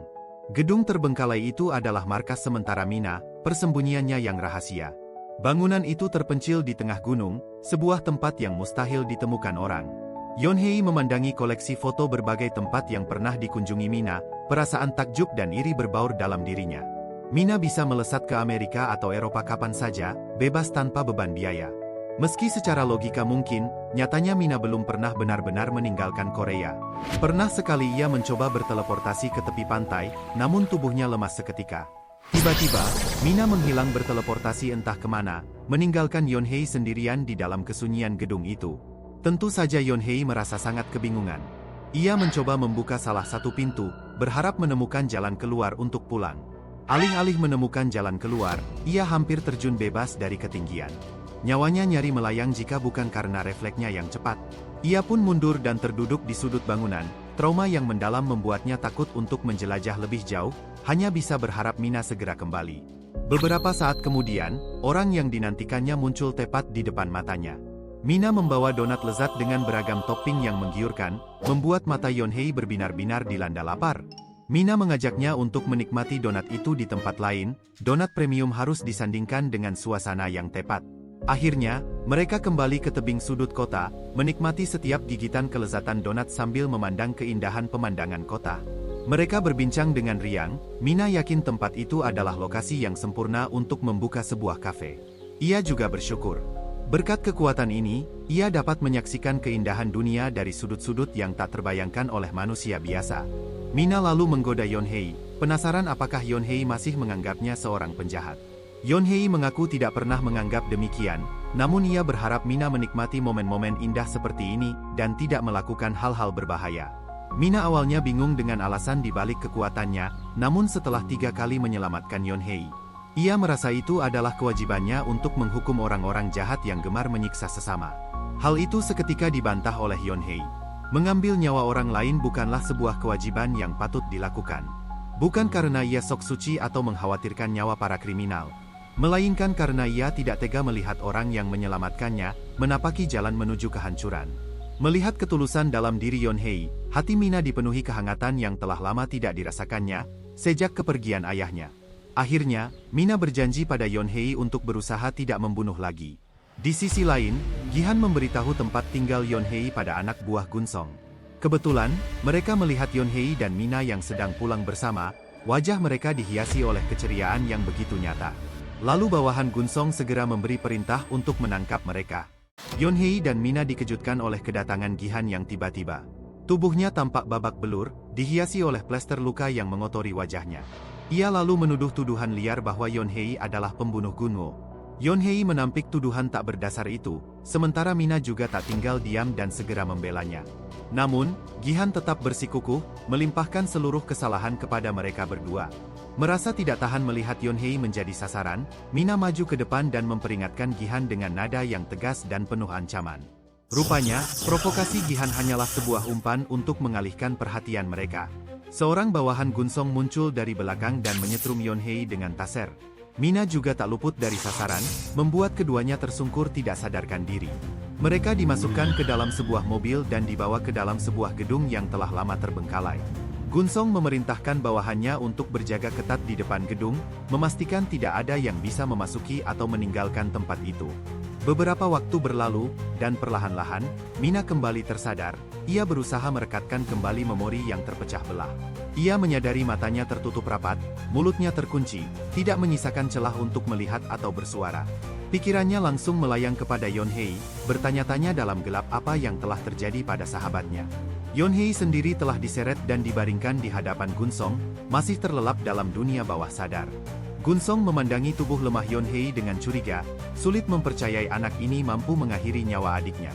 Speaker 1: Gedung terbengkalai itu adalah markas sementara Mina, persembunyiannya yang rahasia. Bangunan itu terpencil di tengah gunung, sebuah tempat yang mustahil ditemukan orang. Yeonhei memandangi koleksi foto berbagai tempat yang pernah dikunjungi Mina, perasaan takjub dan iri berbaur dalam dirinya. Mina bisa melesat ke Amerika atau Eropa kapan saja, bebas tanpa beban biaya. Meski secara logika mungkin, nyatanya Mina belum pernah benar-benar meninggalkan Korea. Pernah sekali ia mencoba berteleportasi ke tepi pantai, namun tubuhnya lemas seketika. Tiba-tiba, Mina menghilang berteleportasi entah kemana, meninggalkan Yeonhei sendirian di dalam kesunyian gedung itu. Tentu saja Yeonhei merasa sangat kebingungan. Ia mencoba membuka salah satu pintu, berharap menemukan jalan keluar untuk pulang. Alih-alih menemukan jalan keluar, ia hampir terjun bebas dari ketinggian. Nyawanya nyari melayang jika bukan karena refleksnya yang cepat. Ia pun mundur dan terduduk di sudut bangunan. Trauma yang mendalam membuatnya takut untuk menjelajah lebih jauh, hanya bisa berharap Mina segera kembali. Beberapa saat kemudian, orang yang dinantikannya muncul tepat di depan matanya. Mina membawa donat lezat dengan beragam topping yang menggiurkan, membuat mata Yeonhei berbinar-binar dilanda lapar. Mina mengajaknya untuk menikmati donat itu di tempat lain. Donat premium harus disandingkan dengan suasana yang tepat. Akhirnya, mereka kembali ke tebing sudut kota, menikmati setiap gigitan kelezatan donat sambil memandang keindahan pemandangan kota. Mereka berbincang dengan riang. Mina yakin tempat itu adalah lokasi yang sempurna untuk membuka sebuah kafe. Ia juga bersyukur. Berkat kekuatan ini, ia dapat menyaksikan keindahan dunia dari sudut-sudut yang tak terbayangkan oleh manusia biasa. Mina lalu menggoda Yeonhei, penasaran apakah Yeonhei masih menganggapnya seorang penjahat. Yeonhei mengaku tidak pernah menganggap demikian, namun ia berharap Mina menikmati momen-momen indah seperti ini dan tidak melakukan hal-hal berbahaya. Mina awalnya bingung dengan alasan di balik kekuatannya, namun setelah 3 kali menyelamatkan Yeonhei, ia merasa itu adalah kewajibannya untuk menghukum orang-orang jahat yang gemar menyiksa sesama. Hal itu seketika dibantah oleh Yeonhei. Mengambil nyawa orang lain bukanlah sebuah kewajiban yang patut dilakukan. Bukan karena ia sok suci atau mengkhawatirkan nyawa para kriminal, melainkan karena ia tidak tega melihat orang yang menyelamatkannya menapaki jalan menuju kehancuran. Melihat ketulusan dalam diri Yeonhei, hati Mina dipenuhi kehangatan yang telah lama tidak dirasakannya sejak kepergian ayahnya. Akhirnya, Mina berjanji pada Yeonhei untuk berusaha tidak membunuh lagi. Di sisi lain, Gihan memberitahu tempat tinggal Yeonhei pada anak buah Gunsong. Kebetulan, mereka melihat Yeonhei dan Mina yang sedang pulang bersama, wajah mereka dihiasi oleh keceriaan yang begitu nyata. Lalu bawahan Gunsong segera memberi perintah untuk menangkap mereka. Yeonhei dan Mina dikejutkan oleh kedatangan Gihan yang tiba-tiba. Tubuhnya tampak babak belur, dihiasi oleh plester luka yang mengotori wajahnya. Ia lalu menuduh tuduhan liar bahwa Yeonhei adalah pembunuh Gunwo. Yeonhei menampik tuduhan tak berdasar itu, sementara Mina juga tak tinggal diam dan segera membelanya. Namun, Gihan tetap bersikukuh, melimpahkan seluruh kesalahan kepada mereka berdua. Merasa tidak tahan melihat Yeonhei menjadi sasaran, Mina maju ke depan dan memperingatkan Gihan dengan nada yang tegas dan penuh ancaman. Rupanya, provokasi Gihan hanyalah sebuah umpan untuk mengalihkan perhatian mereka. Seorang bawahan Gunsong muncul dari belakang dan menyetrum Yeonhei dengan taser. Mina juga tak luput dari sasaran, membuat keduanya tersungkur tidak sadarkan diri. Mereka dimasukkan ke dalam sebuah mobil dan dibawa ke dalam sebuah gedung yang telah lama terbengkalai. Gunsong memerintahkan bawahannya untuk berjaga ketat di depan gedung, memastikan tidak ada yang bisa memasuki atau meninggalkan tempat itu. Beberapa waktu berlalu, dan perlahan-lahan, Mina kembali tersadar. Ia berusaha merekatkan kembali memori yang terpecah belah. Ia menyadari matanya tertutup rapat, mulutnya terkunci, tidak menyisakan celah untuk melihat atau bersuara. Pikirannya langsung melayang kepada Yeonhei, bertanya-tanya dalam gelap apa yang telah terjadi pada sahabatnya. Yeonhei sendiri telah diseret dan dibaringkan di hadapan Gunsong, masih terlelap dalam dunia bawah sadar. Gunsong memandangi tubuh lemah Yeonhei dengan curiga, sulit mempercayai anak ini mampu mengakhiri nyawa adiknya.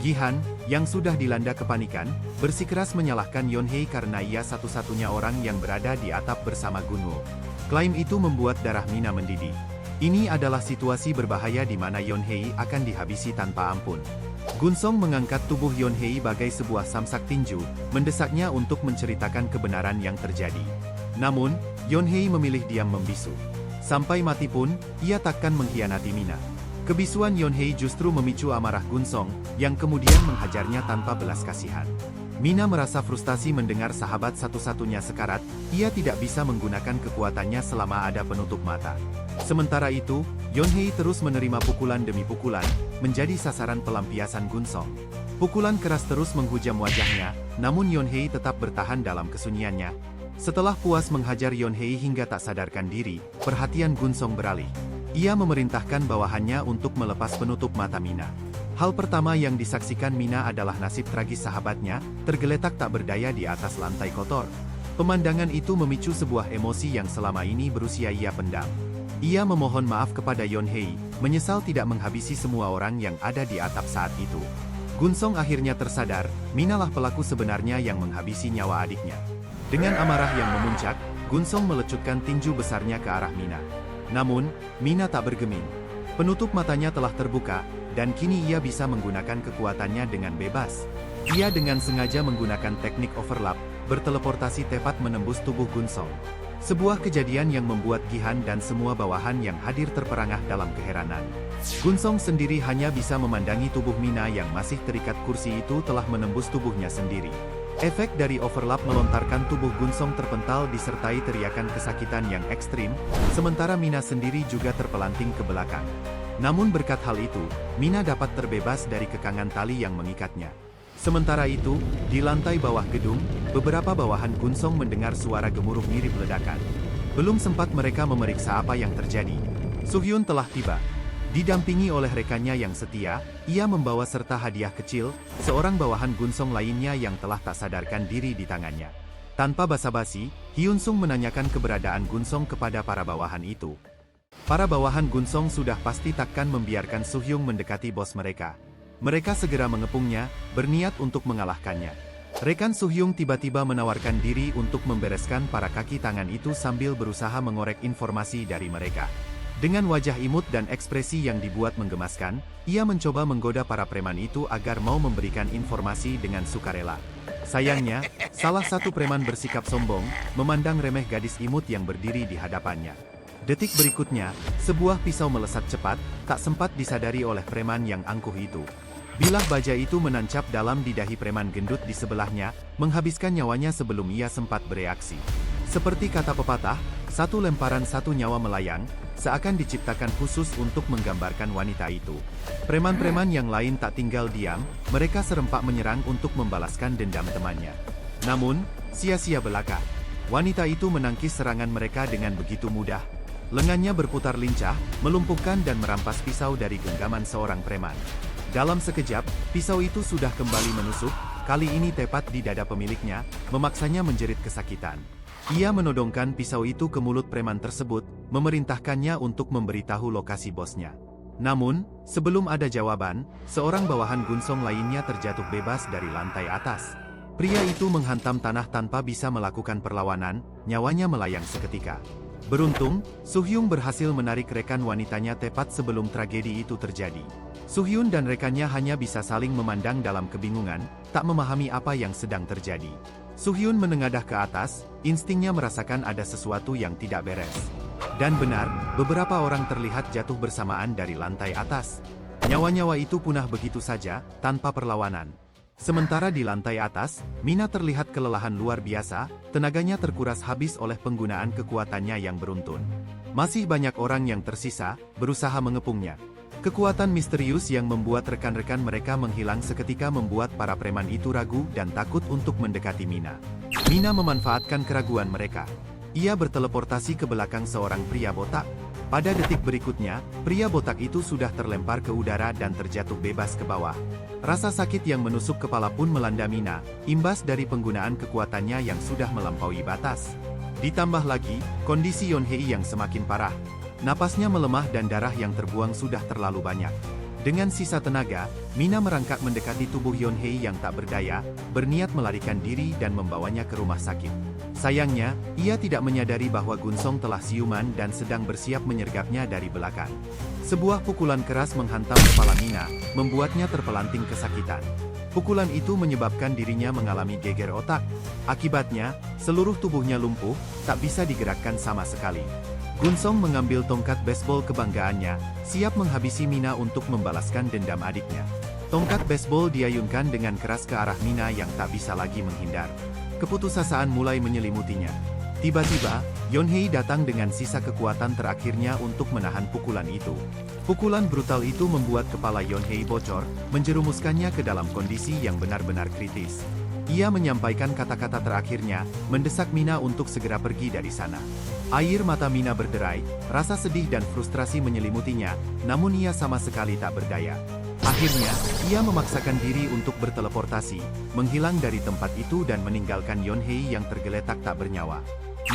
Speaker 1: Gihan, yang sudah dilanda kepanikan, bersikeras menyalahkan Yeonhei karena ia satu-satunya orang yang berada di atap bersama Gunwo. Klaim itu membuat darah Mina mendidih. Ini adalah situasi berbahaya di mana Yonhei akan dihabisi tanpa ampun. Gunsong mengangkat tubuh Yonhei bagai sebuah samsak tinju, mendesaknya untuk menceritakan kebenaran yang terjadi. Namun, Yonhei memilih diam membisu. Sampai mati pun, ia takkan mengkhianati Mina. Kebisuan Yonhei justru memicu amarah Gunsong, yang kemudian menghajarnya tanpa belas kasihan. Mina merasa frustasi mendengar sahabat satu-satunya sekarat, ia tidak bisa menggunakan kekuatannya selama ada penutup mata. Sementara itu, Yonhei terus menerima pukulan demi pukulan, menjadi sasaran pelampiasan Gunsong. Pukulan keras terus menghujam wajahnya, namun Yonhei tetap bertahan dalam kesunyiannya. Setelah puas menghajar Yonhei hingga tak sadarkan diri, perhatian Gunsong beralih. Ia memerintahkan bawahannya untuk melepas penutup mata Mina. Hal pertama yang disaksikan Mina adalah nasib tragis sahabatnya, tergeletak tak berdaya di atas lantai kotor. Pemandangan itu memicu sebuah emosi yang selama ini berusia ia pendam. Ia memohon maaf kepada Yonhei, menyesal tidak menghabisi semua orang yang ada di atap saat itu. Gunsong akhirnya tersadar, Minalah pelaku sebenarnya yang menghabisi nyawa adiknya. Dengan amarah yang memuncak, Gunsong melecutkan tinju besarnya ke arah Mina. Namun, Mina tak bergeming. Penutup matanya telah terbuka, dan kini ia bisa menggunakan kekuatannya dengan bebas. Ia dengan sengaja menggunakan teknik overlap, berteleportasi tepat menembus tubuh Gunsong. Sebuah kejadian yang membuat Gihan dan semua bawahan yang hadir terperangah dalam keheranan. Gunsong sendiri hanya bisa memandangi tubuh Mina yang masih terikat kursi itu telah menembus tubuhnya sendiri. Efek dari overlap melontarkan tubuh Gunsong terpental disertai teriakan kesakitan yang ekstrim, sementara Mina sendiri juga terpelanting ke belakang. Namun berkat hal itu, Mina dapat terbebas dari kekangan tali yang mengikatnya. Sementara itu, di lantai bawah gedung, beberapa bawahan Gunsong mendengar suara gemuruh mirip ledakan. Belum sempat mereka memeriksa apa yang terjadi, Suhyun telah tiba. Didampingi oleh rekannya yang setia, ia membawa serta hadiah kecil, seorang bawahan Gunsong lainnya yang telah tak sadarkan diri di tangannya. Tanpa basa-basi, Hyun Sung menanyakan keberadaan Gunsong kepada para bawahan itu. Para bawahan Gunsong sudah pasti takkan membiarkan Suhyung mendekati bos mereka. Mereka segera mengepungnya, berniat untuk mengalahkannya. Rekan Suhyung tiba-tiba menawarkan diri untuk membereskan para kaki tangan itu sambil berusaha mengorek informasi dari mereka. Dengan wajah imut dan ekspresi yang dibuat menggemaskan, ia mencoba menggoda para preman itu agar mau memberikan informasi dengan sukarela. Sayangnya, salah satu preman bersikap sombong, memandang remeh gadis imut yang berdiri di hadapannya. Detik berikutnya, sebuah pisau melesat cepat, tak sempat disadari oleh preman yang angkuh itu. Bilah baja itu menancap dalam lidahi preman gendut di sebelahnya, menghabiskan nyawanya sebelum ia sempat bereaksi. Seperti kata pepatah, satu lemparan satu nyawa melayang, seakan diciptakan khusus untuk menggambarkan wanita itu. Preman-preman yang lain tak tinggal diam, mereka serempak menyerang untuk membalaskan dendam temannya. Namun, sia-sia belaka. Wanita itu menangkis serangan mereka dengan begitu mudah. Lengannya berputar lincah, melumpuhkan dan merampas pisau dari genggaman seorang preman. Dalam sekejap, pisau itu sudah kembali menusuk, kali ini tepat di dada pemiliknya, memaksanya menjerit kesakitan. Ia menodongkan pisau itu ke mulut preman tersebut, memerintahkannya untuk memberitahu lokasi bosnya. Namun, sebelum ada jawaban, seorang bawahan Gunsong lainnya terjatuh bebas dari lantai atas. Pria itu menghantam tanah tanpa bisa melakukan perlawanan, nyawanya melayang seketika. Beruntung, Suhyung berhasil menarik rekan wanitanya tepat sebelum tragedi itu terjadi. Suhyun dan rekannya hanya bisa saling memandang dalam kebingungan, tak memahami apa yang sedang terjadi. Suhyun menengadah ke atas, instingnya merasakan ada sesuatu yang tidak beres. Dan benar, beberapa orang terlihat jatuh bersamaan dari lantai atas. Nyawa-nyawa itu punah begitu saja, tanpa perlawanan. Sementara di lantai atas, Mina terlihat kelelahan luar biasa, tenaganya terkuras habis oleh penggunaan kekuatannya yang beruntun. Masih banyak orang yang tersisa, berusaha mengepungnya. Kekuatan misterius yang membuat rekan-rekan mereka menghilang seketika membuat para preman itu ragu dan takut untuk mendekati Mina. Mina memanfaatkan keraguan mereka. Ia berteleportasi ke belakang seorang pria botak. Pada detik berikutnya, pria botak itu sudah terlempar ke udara dan terjatuh bebas ke bawah. Rasa sakit yang menusuk kepala pun melanda Mina, imbas dari penggunaan kekuatannya yang sudah melampaui batas. Ditambah lagi, kondisi Yonhei yang semakin parah. Napasnya melemah dan darah yang terbuang sudah terlalu banyak. Dengan sisa tenaga, Mina merangkak mendekati tubuh Yonhei yang tak berdaya, berniat melarikan diri dan membawanya ke rumah sakit. Sayangnya, ia tidak menyadari bahwa Gunsong telah siuman dan sedang bersiap menyergapnya dari belakang. Sebuah pukulan keras menghantam kepala Mina, membuatnya terpelanting kesakitan. Pukulan itu menyebabkan dirinya mengalami geger otak. Akibatnya, seluruh tubuhnya lumpuh, tak bisa digerakkan sama sekali. Gunsong mengambil tongkat baseball kebanggaannya, siap menghabisi Mina untuk membalaskan dendam adiknya. Tongkat baseball diayunkan dengan keras ke arah Mina yang tak bisa lagi menghindar. Keputusasaan mulai menyelimutinya. Tiba-tiba, Yonhei datang dengan sisa kekuatan terakhirnya untuk menahan pukulan itu. Pukulan brutal itu membuat kepala Yonhei bocor, menjerumuskannya ke dalam kondisi yang benar-benar kritis. Ia menyampaikan kata-kata terakhirnya, mendesak Mina untuk segera pergi dari sana. Air mata Mina berderai, rasa sedih dan frustrasi menyelimutinya, namun ia sama sekali tak berdaya. Akhirnya, ia memaksakan diri untuk berteleportasi, menghilang dari tempat itu dan meninggalkan Yonhei yang tergeletak tak bernyawa.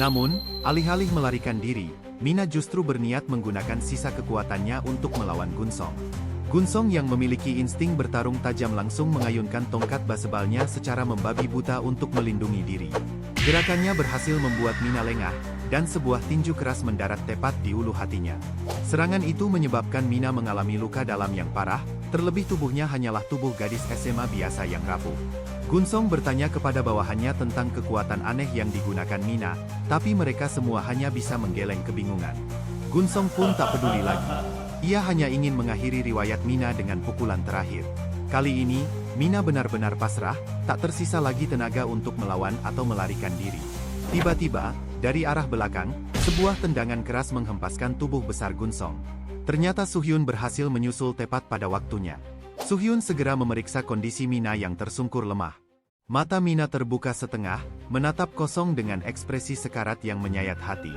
Speaker 1: Namun, alih-alih melarikan diri, Mina justru berniat menggunakan sisa kekuatannya untuk melawan Gunsong. Gunsong yang memiliki insting bertarung tajam langsung mengayunkan tongkat basebalnya secara membabi buta untuk melindungi diri. Gerakannya berhasil membuat Mina lengah, dan sebuah tinju keras mendarat tepat di ulu hatinya. Serangan itu menyebabkan Mina mengalami luka dalam yang parah, terlebih tubuhnya hanyalah tubuh gadis SMA biasa yang rapuh. Gunsong bertanya kepada bawahannya tentang kekuatan aneh yang digunakan Mina, tapi mereka semua hanya bisa menggeleng kebingungan. Gunsong pun tak peduli lagi. Ia hanya ingin mengakhiri riwayat Mina dengan pukulan terakhir. Kali ini, Mina benar-benar pasrah, tak tersisa lagi tenaga untuk melawan atau melarikan diri. Tiba-tiba, dari arah belakang, sebuah tendangan keras menghempaskan tubuh besar Gunsong. Ternyata Suhyun berhasil menyusul tepat pada waktunya. Suhyun segera memeriksa kondisi Mina yang tersungkur lemah. Mata Mina terbuka setengah, menatap kosong dengan ekspresi sekarat yang menyayat hati.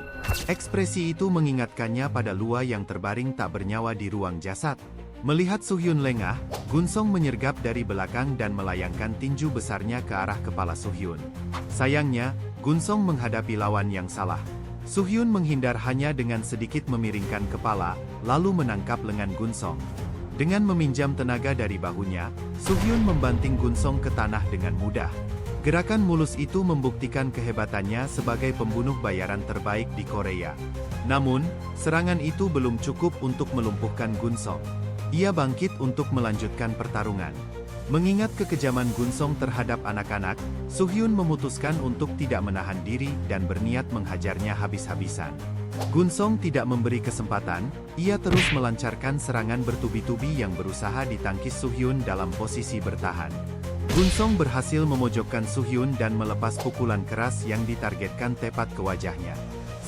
Speaker 1: Ekspresi itu mengingatkannya pada Lua yang terbaring tak bernyawa di ruang jasad. Melihat Suhyun lengah, Gunsong menyergap dari belakang dan melayangkan tinju besarnya ke arah kepala Suhyun. Sayangnya, Gunsong menghadapi lawan yang salah. Suhyun menghindar hanya dengan sedikit memiringkan kepala, lalu menangkap lengan Gunsong. Dengan meminjam tenaga dari bahunya, Suhyun membanting Gunsong ke tanah dengan mudah. Gerakan mulus itu membuktikan kehebatannya sebagai pembunuh bayaran terbaik di Korea. Namun, serangan itu belum cukup untuk melumpuhkan Gunsong. Ia bangkit untuk melanjutkan pertarungan. Mengingat kekejaman Gunsong terhadap anak-anak, Suhyun memutuskan untuk tidak menahan diri dan berniat menghajarnya habis-habisan. Gunsong tidak memberi kesempatan, ia terus melancarkan serangan bertubi-tubi yang berusaha ditangkis Suhyun dalam posisi bertahan. Gunsong berhasil memojokkan Suhyun dan melepas pukulan keras yang ditargetkan tepat ke wajahnya.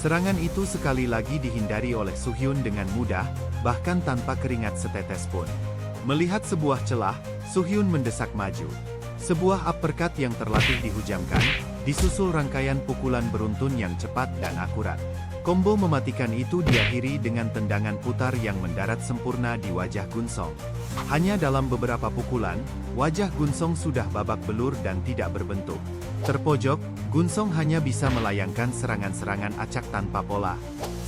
Speaker 1: Serangan itu sekali lagi dihindari oleh Suhyun dengan mudah, bahkan tanpa keringat setetes pun. Melihat sebuah celah, Suhyun mendesak maju. Sebuah uppercut yang terlatih dihujamkan, disusul rangkaian pukulan beruntun yang cepat dan akurat. Combo mematikan itu diakhiri dengan tendangan putar yang mendarat sempurna di wajah Gunsong. Hanya dalam beberapa pukulan, wajah Gunsong sudah babak belur dan tidak berbentuk. Terpojok, Gunsong hanya bisa melayangkan serangan-serangan acak tanpa pola.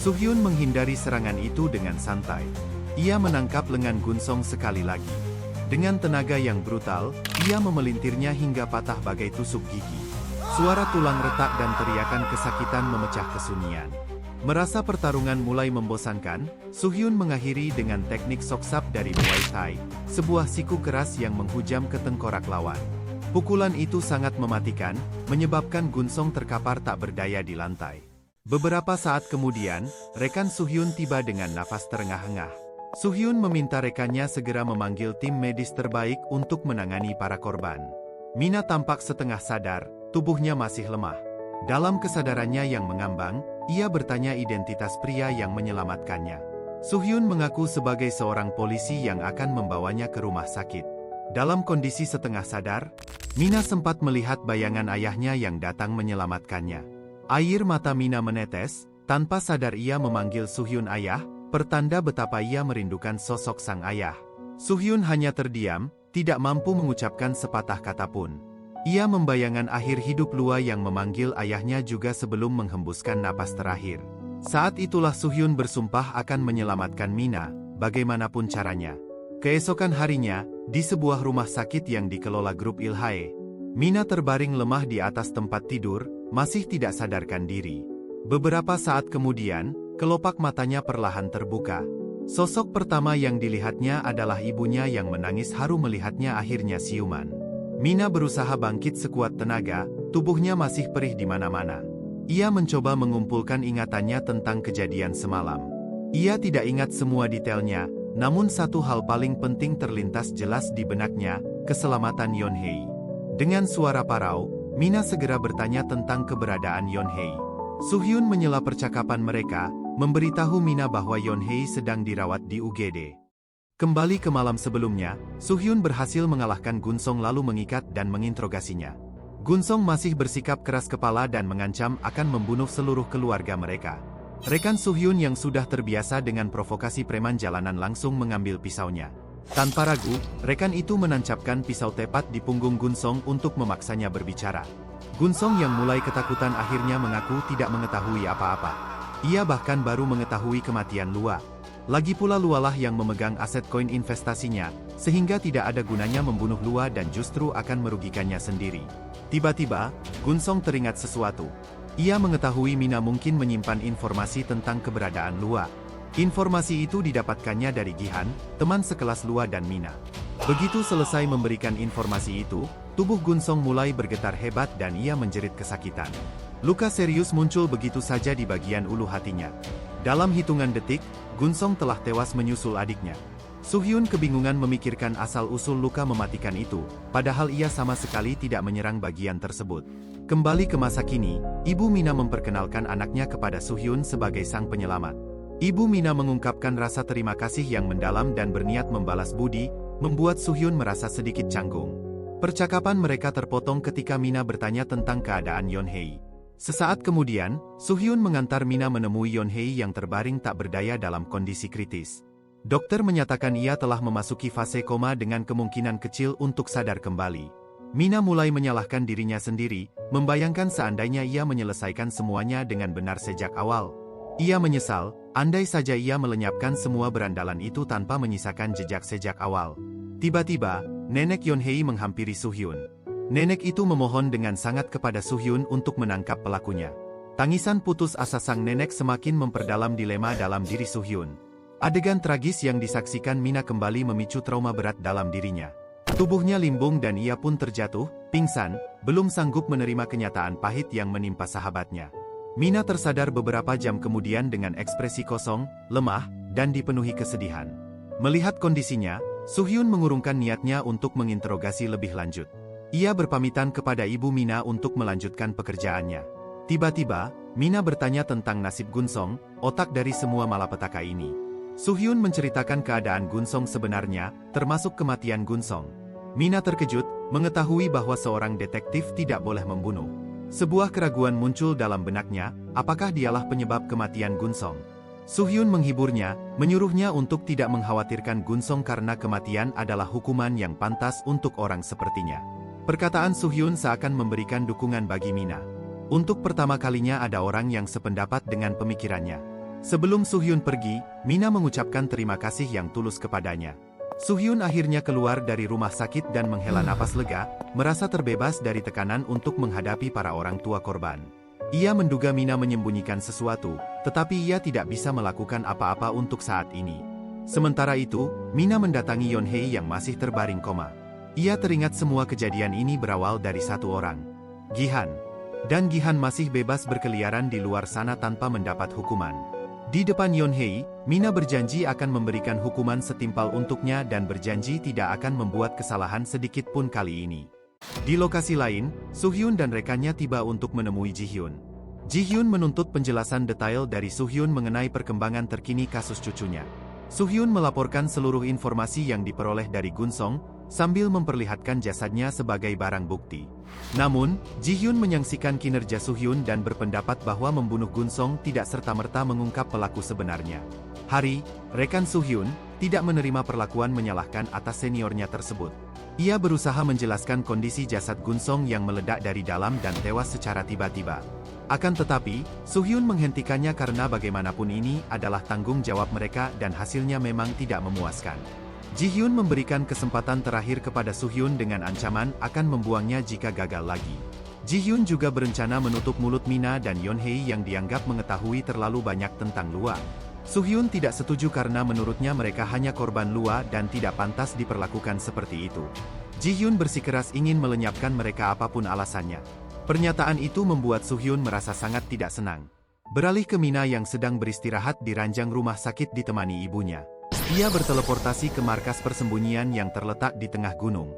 Speaker 1: Suhyun menghindari serangan itu dengan santai. Ia menangkap lengan Gunsong sekali lagi. Dengan tenaga yang brutal, ia memelintirnya hingga patah bagai tusuk gigi. Suara tulang retak dan teriakan kesakitan memecah kesunyian. Merasa pertarungan mulai membosankan, Suhyun mengakhiri dengan teknik soksap dari Muay Thai, sebuah siku keras yang menghujam ke tengkorak lawan. Pukulan itu sangat mematikan, menyebabkan Gunsong terkapar tak berdaya di lantai. Beberapa saat kemudian, rekan Suhyun tiba dengan nafas terengah-engah. Suhyun meminta rekannya segera memanggil tim medis terbaik untuk menangani para korban. Mina tampak setengah sadar, tubuhnya masih lemah. Dalam kesadarannya yang mengambang, ia bertanya identitas pria yang menyelamatkannya. Suhyun mengaku sebagai seorang polisi yang akan membawanya ke rumah sakit. Dalam kondisi setengah sadar, Mina sempat melihat bayangan ayahnya yang datang menyelamatkannya. Air mata Mina menetes, tanpa sadar ia memanggil Suhyun ayah, pertanda betapa ia merindukan sosok sang ayah. Suhyun hanya terdiam, tidak mampu mengucapkan sepatah kata pun. Ia membayangkan akhir hidup Lua yang memanggil ayahnya juga sebelum menghembuskan napas terakhir. Saat itulah Suhyun bersumpah akan menyelamatkan Mina, bagaimanapun caranya. Keesokan harinya, di sebuah rumah sakit yang dikelola grup Ilhae, Mina terbaring lemah di atas tempat tidur, masih tidak sadarkan diri. Beberapa saat kemudian, kelopak matanya perlahan terbuka. Sosok pertama yang dilihatnya adalah ibunya yang menangis haru melihatnya akhirnya siuman. Mina berusaha bangkit sekuat tenaga, tubuhnya masih perih di mana-mana. Ia mencoba mengumpulkan ingatannya tentang kejadian semalam. Ia tidak ingat semua detailnya, namun satu hal paling penting terlintas jelas di benaknya, keselamatan Yonhei. Dengan suara parau, Mina segera bertanya tentang keberadaan Yonhei. Suhyun menyela percakapan mereka, memberitahu Mina bahwa Yonhei sedang dirawat di UGD. Kembali ke malam sebelumnya, Suhyun berhasil mengalahkan Gunsong lalu mengikat dan menginterogasinya. Gunsong masih bersikap keras kepala dan mengancam akan membunuh seluruh keluarga mereka. Rekan Suhyun yang sudah terbiasa dengan provokasi preman jalanan langsung mengambil pisaunya. Tanpa ragu, rekan itu menancapkan pisau tepat di punggung Gunsong untuk memaksanya berbicara. Gunsong yang mulai ketakutan akhirnya mengaku tidak mengetahui apa-apa. Ia bahkan baru mengetahui kematian Lua. Lagi pula Lualah yang memegang aset koin investasinya, sehingga tidak ada gunanya membunuh Lua dan justru akan merugikannya sendiri. Tiba-tiba, Gunsong teringat sesuatu. Ia mengetahui Mina mungkin menyimpan informasi tentang keberadaan Lua. Informasi itu didapatkannya dari Gihan, teman sekelas Lua dan Mina. Begitu selesai memberikan informasi itu, tubuh Gunsong mulai bergetar hebat dan ia menjerit kesakitan. Luka serius muncul begitu saja di bagian ulu hatinya. Dalam hitungan detik, Gunsong telah tewas menyusul adiknya. Suhyun kebingungan memikirkan asal-usul luka mematikan itu, padahal ia sama sekali tidak menyerang bagian tersebut. Kembali ke masa kini, Ibu Mina memperkenalkan anaknya kepada Suhyun sebagai sang penyelamat. Ibu Mina mengungkapkan rasa terima kasih yang mendalam dan berniat membalas budi, membuat Suhyun merasa sedikit canggung. Percakapan mereka terpotong ketika Mina bertanya tentang keadaan Yonhei. Sesaat kemudian, Suhyun mengantar Mina menemui Yonhei yang terbaring tak berdaya dalam kondisi kritis. Dokter menyatakan ia telah memasuki fase koma dengan kemungkinan kecil untuk sadar kembali. Mina mulai menyalahkan dirinya sendiri, membayangkan seandainya ia menyelesaikan semuanya dengan benar sejak awal. Ia menyesal, andai saja ia melenyapkan semua berandalan itu tanpa menyisakan jejak sejak awal. Tiba-tiba, Nenek Yonhei menghampiri Suhyun. Nenek itu memohon dengan sangat kepada Suhyun untuk menangkap pelakunya. Tangisan putus asa sang nenek semakin memperdalam dilema dalam diri Suhyun. Adegan tragis yang disaksikan Mina kembali memicu trauma berat dalam dirinya. Tubuhnya limbung dan ia pun terjatuh, pingsan, belum sanggup menerima kenyataan pahit yang menimpa sahabatnya. Mina tersadar beberapa jam kemudian dengan ekspresi kosong, lemah, dan dipenuhi kesedihan. Melihat kondisinya, Suhyun mengurungkan niatnya untuk menginterogasi lebih lanjut. Ia berpamitan kepada Ibu Mina untuk melanjutkan pekerjaannya. Tiba-tiba, Mina bertanya tentang nasib Gunsong, otak dari semua malapetaka ini. Suhyun menceritakan keadaan Gunsong sebenarnya, termasuk kematian Gunsong. Mina terkejut, mengetahui bahwa seorang detektif tidak boleh membunuh. Sebuah keraguan muncul dalam benaknya, apakah dialah penyebab kematian Gunsong. Suhyun menghiburnya, menyuruhnya untuk tidak mengkhawatirkan Gunsong karena kematian adalah hukuman yang pantas untuk orang sepertinya. Perkataan Suhyun seakan memberikan dukungan bagi Mina. Untuk pertama kalinya ada orang yang sependapat dengan pemikirannya. Sebelum Suhyun pergi, Mina mengucapkan terima kasih yang tulus kepadanya. Suhyun akhirnya keluar dari rumah sakit dan menghela napas lega, merasa terbebas dari tekanan untuk menghadapi para orang tua korban. Ia menduga Mina menyembunyikan sesuatu, tetapi ia tidak bisa melakukan apa-apa untuk saat ini. Sementara itu, Mina mendatangi Yonhei yang masih terbaring koma. Ia teringat semua kejadian ini berawal dari satu orang, Gihan. Dan Gihan masih bebas berkeliaran di luar sana tanpa mendapat hukuman. Di depan Yonhei, Mina berjanji akan memberikan hukuman setimpal untuknya dan berjanji tidak akan membuat kesalahan sedikit pun kali ini. Di lokasi lain, Suhyun dan rekannya tiba untuk menemui Jihyun. Jihyun menuntut penjelasan detail dari Suhyun mengenai perkembangan terkini kasus cucunya. Suhyun melaporkan seluruh informasi yang diperoleh dari Gunsong, sambil memperlihatkan jasadnya sebagai barang bukti. Namun, Jihyun menyaksikan kinerja Suhyun dan berpendapat bahwa membunuh Gunsong tidak serta-merta mengungkap pelaku sebenarnya. Hari, rekan Suhyun, tidak menerima perlakuan menyalahkan atas seniornya tersebut. Ia berusaha menjelaskan kondisi jasad Gunsong yang meledak dari dalam dan tewas secara tiba-tiba. Akan tetapi, Suhyun menghentikannya karena bagaimanapun ini adalah tanggung jawab mereka dan hasilnya memang tidak memuaskan. Jihyun memberikan kesempatan terakhir kepada Suhyun dengan ancaman akan membuangnya jika gagal lagi. Ji-hyun juga berencana menutup mulut Mina dan Yeon-hye yang dianggap mengetahui terlalu banyak tentang Lua. Soo-hyun tidak setuju karena menurutnya mereka hanya korban Lua dan tidak pantas diperlakukan seperti itu. Ji-hyun bersikeras ingin melenyapkan mereka apapun alasannya. Pernyataan itu membuat Soo-hyun merasa sangat tidak senang. Beralih ke Mina yang sedang beristirahat di ranjang rumah sakit ditemani ibunya. Ia berteleportasi ke markas persembunyian yang terletak di tengah gunung.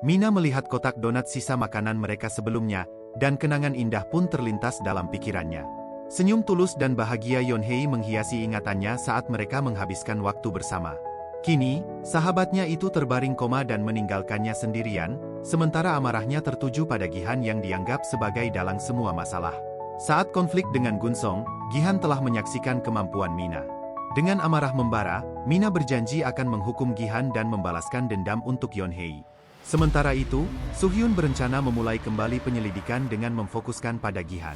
Speaker 1: Mina melihat kotak donat sisa makanan mereka sebelumnya, dan kenangan indah pun terlintas dalam pikirannya. Senyum tulus dan bahagia Yeon-hye menghiasi ingatannya saat mereka menghabiskan waktu bersama. Kini, sahabatnya itu terbaring koma dan meninggalkannya sendirian, sementara amarahnya tertuju pada Gi-han yang dianggap sebagai dalang semua masalah. Saat konflik dengan Gunsong, Gi-han telah menyaksikan kemampuan Mina. Dengan amarah membara, Mina berjanji akan menghukum Gi-han dan membalaskan dendam untuk Yeon-hye. Sementara itu, Soo-hyun berencana memulai kembali penyelidikan dengan memfokuskan pada Gi-han.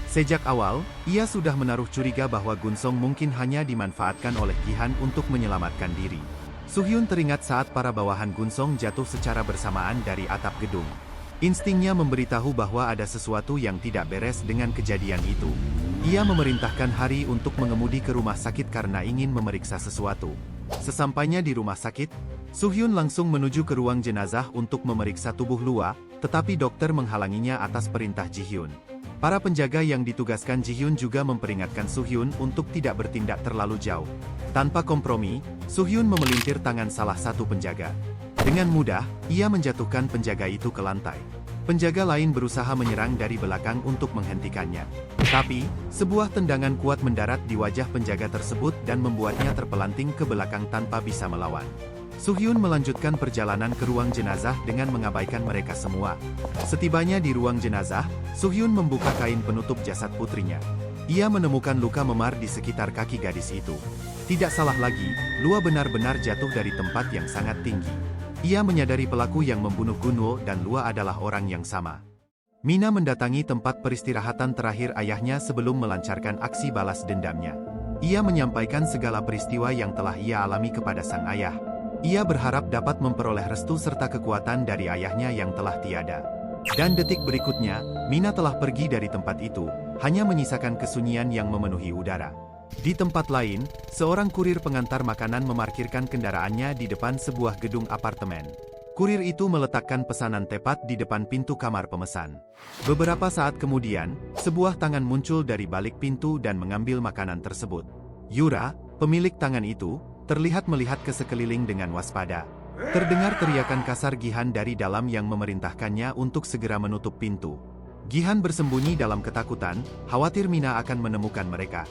Speaker 1: Sejak awal, ia sudah menaruh curiga bahwa Gunsong mungkin hanya dimanfaatkan oleh Gi-han untuk menyelamatkan diri. Soo-hyun teringat saat para bawahan Gunsong jatuh secara bersamaan dari atap gedung. Instingnya memberitahu bahwa ada sesuatu yang tidak beres dengan kejadian itu. Ia memerintahkan Hari untuk mengemudi ke rumah sakit karena ingin memeriksa sesuatu. Sesampainya di rumah sakit, Soo-hyun langsung menuju ke ruang jenazah untuk memeriksa tubuh Lua, tetapi dokter menghalanginya atas perintah Ji-hyun. Para penjaga yang ditugaskan Ji-hyun juga memperingatkan Soo-hyun untuk tidak bertindak terlalu jauh. Tanpa kompromi, Soo-hyun memelintir tangan salah satu penjaga. Dengan mudah, ia menjatuhkan penjaga itu ke lantai. Penjaga lain berusaha menyerang dari belakang untuk menghentikannya. Tapi, sebuah tendangan kuat mendarat di wajah penjaga tersebut dan membuatnya terpelanting ke belakang tanpa bisa melawan. Soo-hyun melanjutkan perjalanan ke ruang jenazah dengan mengabaikan mereka semua. Setibanya di ruang jenazah, Soo-hyun membuka kain penutup jasad putrinya. Ia menemukan luka memar di sekitar kaki gadis itu. Tidak salah lagi, Lua benar-benar jatuh dari tempat yang sangat tinggi. Ia menyadari pelaku yang membunuh Gunwo dan Lua adalah orang yang sama. Mina mendatangi tempat peristirahatan terakhir ayahnya sebelum melancarkan aksi balas dendamnya. Ia menyampaikan segala peristiwa yang telah ia alami kepada sang ayah. Ia berharap dapat memperoleh restu serta kekuatan dari ayahnya yang telah tiada. Dan detik berikutnya, Mina telah pergi dari tempat itu, hanya menyisakan kesunyian yang memenuhi udara. Di tempat lain, seorang kurir pengantar makanan memarkirkan kendaraannya di depan sebuah gedung apartemen. Kurir itu meletakkan pesanan tepat di depan pintu kamar pemesan. Beberapa saat kemudian, sebuah tangan muncul dari balik pintu dan mengambil makanan tersebut. Yura, pemilik tangan itu, terlihat melihat ke sekeliling dengan waspada. Terdengar teriakan kasar Gi-han dari dalam yang memerintahkannya untuk segera menutup pintu. Gi-han bersembunyi dalam ketakutan, khawatir Mina akan menemukan mereka.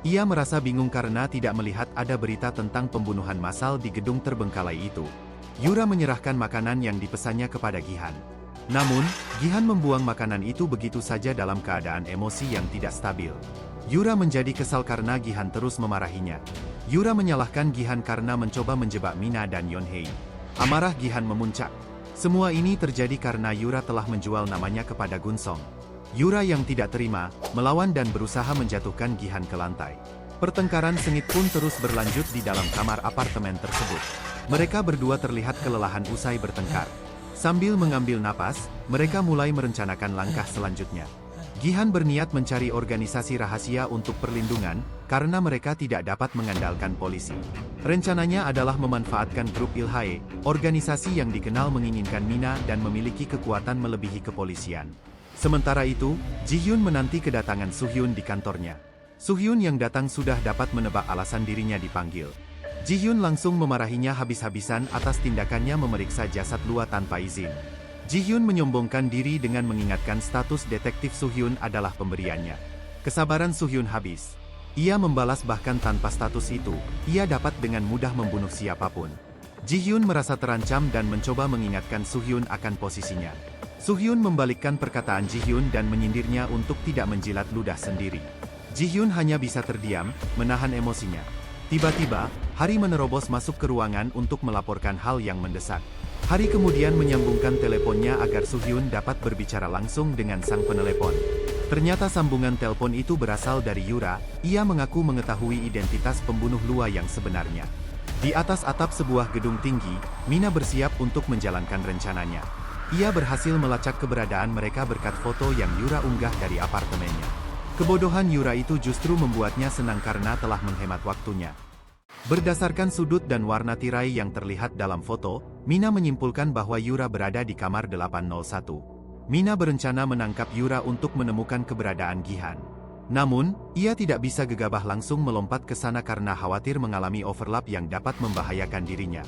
Speaker 1: Ia merasa bingung karena tidak melihat ada berita tentang pembunuhan massal di gedung terbengkalai itu. Yura menyerahkan makanan yang dipesannya kepada Gi-han. Namun, Gi-han membuang makanan itu begitu saja dalam keadaan emosi yang tidak stabil. Yura menjadi kesal karena Gi-han terus memarahinya. Yura menyalahkan Gi-han karena mencoba menjebak Mina dan Yeon-hye. Amarah Gi-han memuncak. Semua ini terjadi karena Yura telah menjual namanya kepada Gunsong. Yura yang tidak terima, melawan dan berusaha menjatuhkan Gi-han ke lantai. Pertengkaran sengit pun terus berlanjut di dalam kamar apartemen tersebut. Mereka berdua terlihat kelelahan usai bertengkar. Sambil mengambil napas, mereka mulai merencanakan langkah selanjutnya. Gi-han berniat mencari organisasi rahasia untuk perlindungan, karena mereka tidak dapat mengandalkan polisi. Rencananya adalah memanfaatkan grup Ilhae, organisasi yang dikenal menginginkan Mina dan memiliki kekuatan melebihi kepolisian. Sementara itu, Ji-hyun menanti kedatangan Soo-hyun di kantornya. Soo-hyun yang datang sudah dapat menebak alasan dirinya dipanggil. Ji-hyun langsung memarahinya habis-habisan atas tindakannya memeriksa jasad Lua tanpa izin. Ji-hyun menyombongkan diri dengan mengingatkan status detektif Soo-hyun adalah pemberiannya. Kesabaran Soo-hyun habis. Ia membalas bahkan tanpa status itu, ia dapat dengan mudah membunuh siapapun. Ji-hyun merasa terancam dan mencoba mengingatkan Soo-hyun akan posisinya. Soo-hyun membalikkan perkataan Ji-hyun dan menyindirnya untuk tidak menjilat ludah sendiri. Ji-hyun hanya bisa terdiam, menahan emosinya. Tiba-tiba, Hari menerobos masuk ke ruangan untuk melaporkan hal yang mendesak. Hari kemudian menyambungkan teleponnya agar Soo-hyun dapat berbicara langsung dengan sang penelepon. Ternyata sambungan telepon itu berasal dari Yura, ia mengaku mengetahui identitas pembunuh Lua yang sebenarnya. Di atas atap sebuah gedung tinggi, Mina bersiap untuk menjalankan rencananya. ia berhasil melacak keberadaan mereka berkat foto yang Yura unggah dari apartemennya. Kebodohan Yura itu justru membuatnya senang karena telah menghemat waktunya. Berdasarkan sudut dan warna tirai yang terlihat dalam foto, Mina menyimpulkan bahwa Yura berada di kamar 801. Mina berencana menangkap Yura untuk menemukan keberadaan Gihan. Namun, ia tidak bisa gegabah langsung melompat ke sana karena khawatir mengalami overlap yang dapat membahayakan dirinya.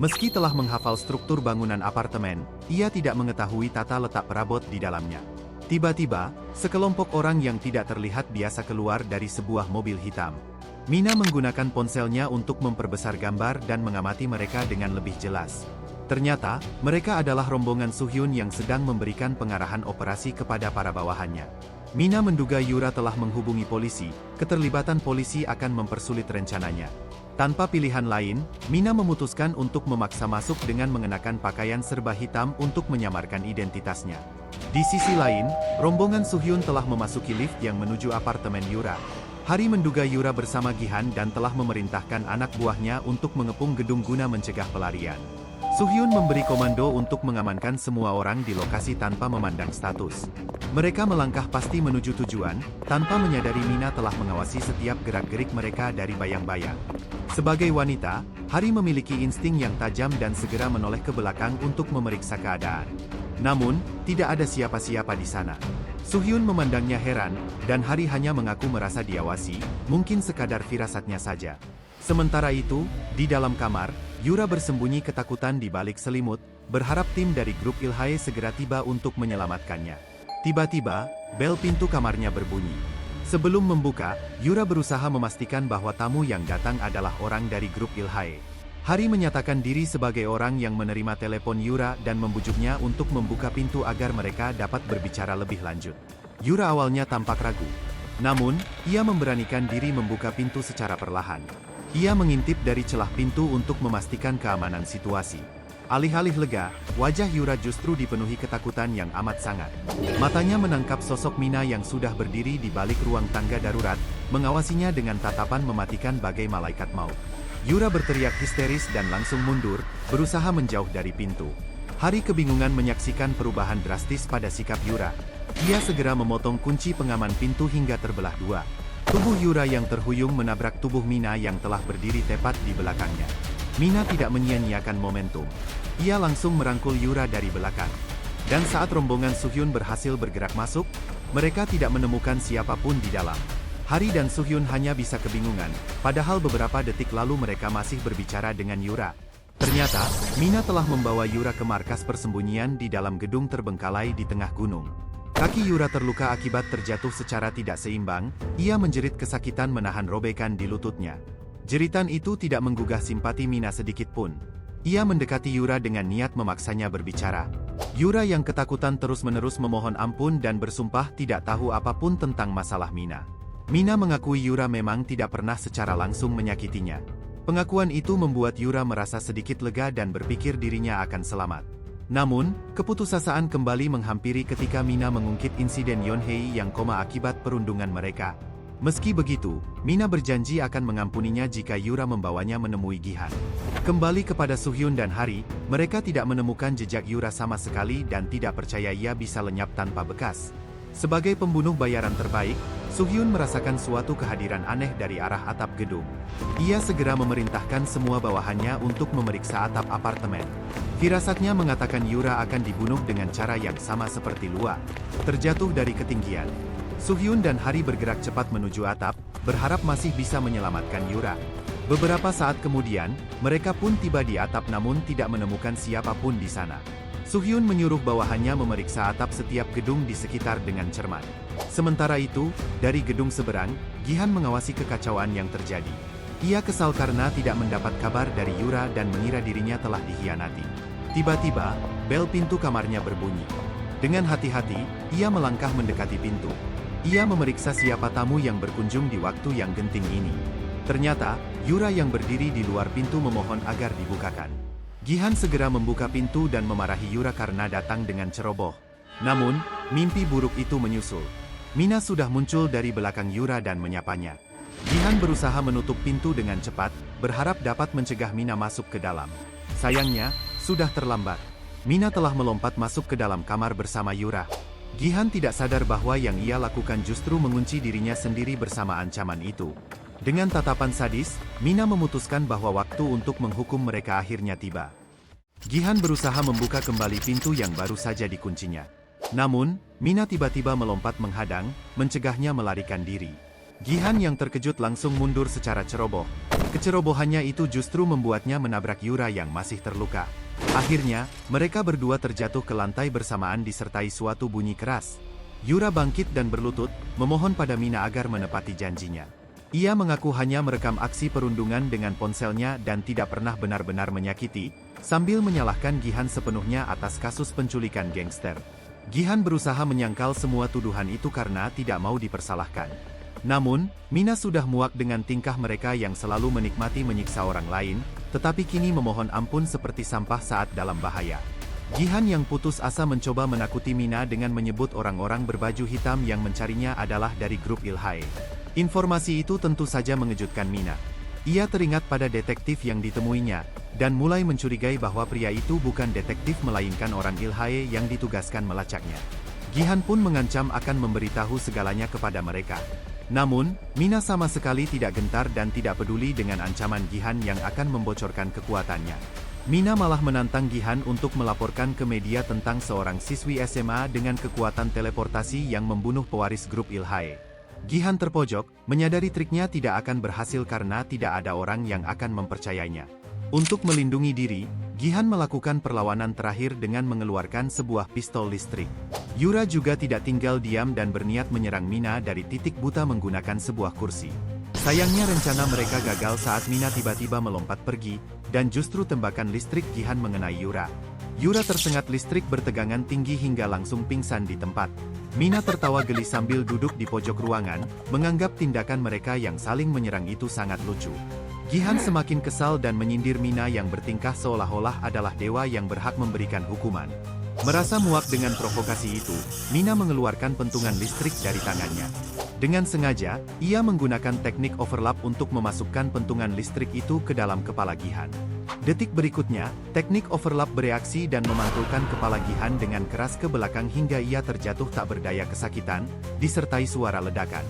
Speaker 1: Meski telah menghafal struktur bangunan apartemen, ia tidak mengetahui tata letak perabot di dalamnya. Tiba-tiba, sekelompok orang yang tidak terlihat biasa keluar dari sebuah mobil hitam. Mina menggunakan ponselnya untuk memperbesar gambar dan mengamati mereka dengan lebih jelas. Ternyata, mereka adalah rombongan Suhyun yang sedang memberikan pengarahan operasi kepada para bawahannya. Mina menduga Yura telah menghubungi polisi, keterlibatan polisi akan mempersulit rencananya. Tanpa pilihan lain, Mina memutuskan untuk memaksa masuk dengan mengenakan pakaian serba hitam untuk menyamarkan identitasnya. Di sisi lain, rombongan Suhyun telah memasuki lift yang menuju apartemen Yura. Hari menduga Yura bersama Gihan dan telah memerintahkan anak buahnya untuk mengepung gedung guna mencegah pelarian. Suhyun memberi komando untuk mengamankan semua orang di lokasi tanpa memandang status. Mereka melangkah pasti menuju tujuan, tanpa menyadari Mina telah mengawasi setiap gerak-gerik mereka dari bayang-bayang. Sebagai wanita, Hari memiliki insting yang tajam dan segera menoleh ke belakang untuk memeriksa keadaan. Namun, tidak ada siapa-siapa di sana. Suhyun memandangnya heran, dan Hari hanya mengaku merasa diawasi, mungkin sekadar firasatnya saja. Sementara itu, di dalam kamar, Yura bersembunyi ketakutan di balik selimut, berharap tim dari grup Ilhae segera tiba untuk menyelamatkannya. Tiba-tiba, bel pintu kamarnya berbunyi. Sebelum membuka, Yura berusaha memastikan bahwa tamu yang datang adalah orang dari grup Ilhae. Hari menyatakan diri sebagai orang yang menerima telepon Yura dan membujuknya untuk membuka pintu agar mereka dapat berbicara lebih lanjut. Yura awalnya tampak ragu. Namun, ia memberanikan diri membuka pintu secara perlahan. Ia mengintip dari celah pintu untuk memastikan keamanan situasi. Alih-alih lega, wajah Yura justru dipenuhi ketakutan yang amat sangat. Matanya menangkap sosok Mina yang sudah berdiri di balik ruang tangga darurat, mengawasinya dengan tatapan mematikan bagai malaikat maut. Yura berteriak histeris dan langsung mundur, berusaha menjauh dari pintu. Hari kebingungan menyaksikan perubahan drastis pada sikap Yura. Ia segera memotong kunci pengaman pintu hingga terbelah dua. Tubuh Yura yang terhuyung menabrak tubuh Mina yang telah berdiri tepat di belakangnya. Mina tidak menyia-nyiakan momentum. Ia langsung merangkul Yura dari belakang. Dan saat rombongan Suhyun berhasil bergerak masuk, mereka tidak menemukan siapapun di dalam. Hari dan Suhyun hanya bisa kebingungan, padahal beberapa detik lalu mereka masih berbicara dengan Yura. Ternyata, Mina telah membawa Yura ke markas persembunyian di dalam gedung terbengkalai di tengah gunung. Kaki Yura terluka akibat terjatuh secara tidak seimbang, ia menjerit kesakitan menahan robekan di lututnya. Jeritan itu tidak menggugah simpati Mina sedikit pun. Ia mendekati Yura dengan niat memaksanya berbicara. Yura yang ketakutan terus-menerus memohon ampun dan bersumpah tidak tahu apapun tentang masalah Mina. Mina mengakui Yura memang tidak pernah secara langsung menyakitinya. Pengakuan itu membuat Yura merasa sedikit lega dan berpikir dirinya akan selamat. Namun, keputusasaan kembali menghampiri ketika Mina mengungkit insiden Yonhei yang koma akibat perundungan mereka. Meski begitu, Mina berjanji akan mengampuninya jika Yura membawanya menemui Gihan. Kembali kepada Suhyun dan Hari, mereka tidak menemukan jejak Yura sama sekali dan tidak percaya ia bisa lenyap tanpa bekas. Sebagai pembunuh bayaran terbaik, Suhyun merasakan suatu kehadiran aneh dari arah atap gedung. Ia segera memerintahkan semua bawahannya untuk memeriksa atap apartemen. Firasatnya mengatakan Yura akan dibunuh dengan cara yang sama seperti Lua, terjatuh dari ketinggian. Suhyun dan Hari bergerak cepat menuju atap, berharap masih bisa menyelamatkan Yura. Beberapa saat kemudian, mereka pun tiba di atap namun tidak menemukan siapapun di sana. Suhyun menyuruh bawahannya memeriksa atap setiap gedung di sekitar dengan cermat. Sementara itu, dari gedung seberang, Gihan mengawasi kekacauan yang terjadi. Ia kesal karena tidak mendapat kabar dari Yura dan mengira dirinya telah dikhianati. Tiba-tiba, bel pintu kamarnya berbunyi. Dengan hati-hati, ia melangkah mendekati pintu. Ia memeriksa siapa tamu yang berkunjung di waktu yang genting ini. Ternyata, Yura yang berdiri di luar pintu memohon agar dibukakan. Gihan segera membuka pintu dan memarahi Yura karena datang dengan ceroboh. Namun, mimpi buruk itu menyusul. Mina sudah muncul dari belakang Yura dan menyapanya. Gihan berusaha menutup pintu dengan cepat, berharap dapat mencegah Mina masuk ke dalam. Sayangnya, sudah terlambat. Mina telah melompat masuk ke dalam kamar bersama Yura. Gihan tidak sadar bahwa yang ia lakukan justru mengunci dirinya sendiri bersama ancaman itu. Dengan tatapan sadis, Mina memutuskan bahwa waktu untuk menghukum mereka akhirnya tiba. Gihan berusaha membuka kembali pintu yang baru saja dikuncinya. Namun, Mina tiba-tiba melompat menghadang, mencegahnya melarikan diri. Gihan yang terkejut langsung mundur secara ceroboh. Kecerobohannya itu justru membuatnya menabrak Yura yang masih terluka. Akhirnya, mereka berdua terjatuh ke lantai bersamaan disertai suatu bunyi keras. Yura bangkit dan berlutut, memohon pada Mina agar menepati janjinya. Ia mengaku hanya merekam aksi perundungan dengan ponselnya dan tidak pernah benar-benar menyakiti, sambil menyalahkan Gihan sepenuhnya atas kasus penculikan gangster. Gihan berusaha menyangkal semua tuduhan itu karena tidak mau dipersalahkan. Namun, Mina sudah muak dengan tingkah mereka yang selalu menikmati menyiksa orang lain, tetapi kini memohon ampun seperti sampah saat dalam bahaya. Gihan yang putus asa mencoba menakuti Mina dengan menyebut orang-orang berbaju hitam yang mencarinya adalah dari grup Ilhae. Informasi itu tentu saja mengejutkan Mina. Ia teringat pada detektif yang ditemuinya, dan mulai mencurigai bahwa pria itu bukan detektif melainkan orang Ilhae yang ditugaskan melacaknya. Gihan pun mengancam akan memberitahu segalanya kepada mereka. Namun, Mina sama sekali tidak gentar dan tidak peduli dengan ancaman Gihan yang akan membocorkan kekuatannya. Mina malah menantang Gihan untuk melaporkan ke media tentang seorang siswi SMA dengan kekuatan teleportasi yang membunuh pewaris grup Ilhae. Gihan terpojok, menyadari triknya tidak akan berhasil karena tidak ada orang yang akan mempercayainya. Untuk melindungi diri, Gihan melakukan perlawanan terakhir dengan mengeluarkan sebuah pistol listrik. Yura juga tidak tinggal diam dan berniat menyerang Mina dari titik buta menggunakan sebuah kursi. Sayangnya rencana mereka gagal saat Mina tiba-tiba melompat pergi, dan justru tembakan listrik Gihan mengenai Yura. Yura tersengat listrik bertegangan tinggi hingga langsung pingsan di tempat. Mina tertawa geli sambil duduk di pojok ruangan, menganggap tindakan mereka yang saling menyerang itu sangat lucu. Gihan semakin kesal dan menyindir Mina yang bertingkah seolah-olah adalah dewa yang berhak memberikan hukuman. Merasa muak dengan provokasi itu, Mina mengeluarkan pentungan listrik dari tangannya. Dengan sengaja, ia menggunakan teknik overlap untuk memasukkan pentungan listrik itu ke dalam kepala Gihan. Detik berikutnya, teknik overlap bereaksi dan memantulkan kepala Gihan dengan keras ke belakang hingga ia terjatuh tak berdaya kesakitan, disertai suara ledakan.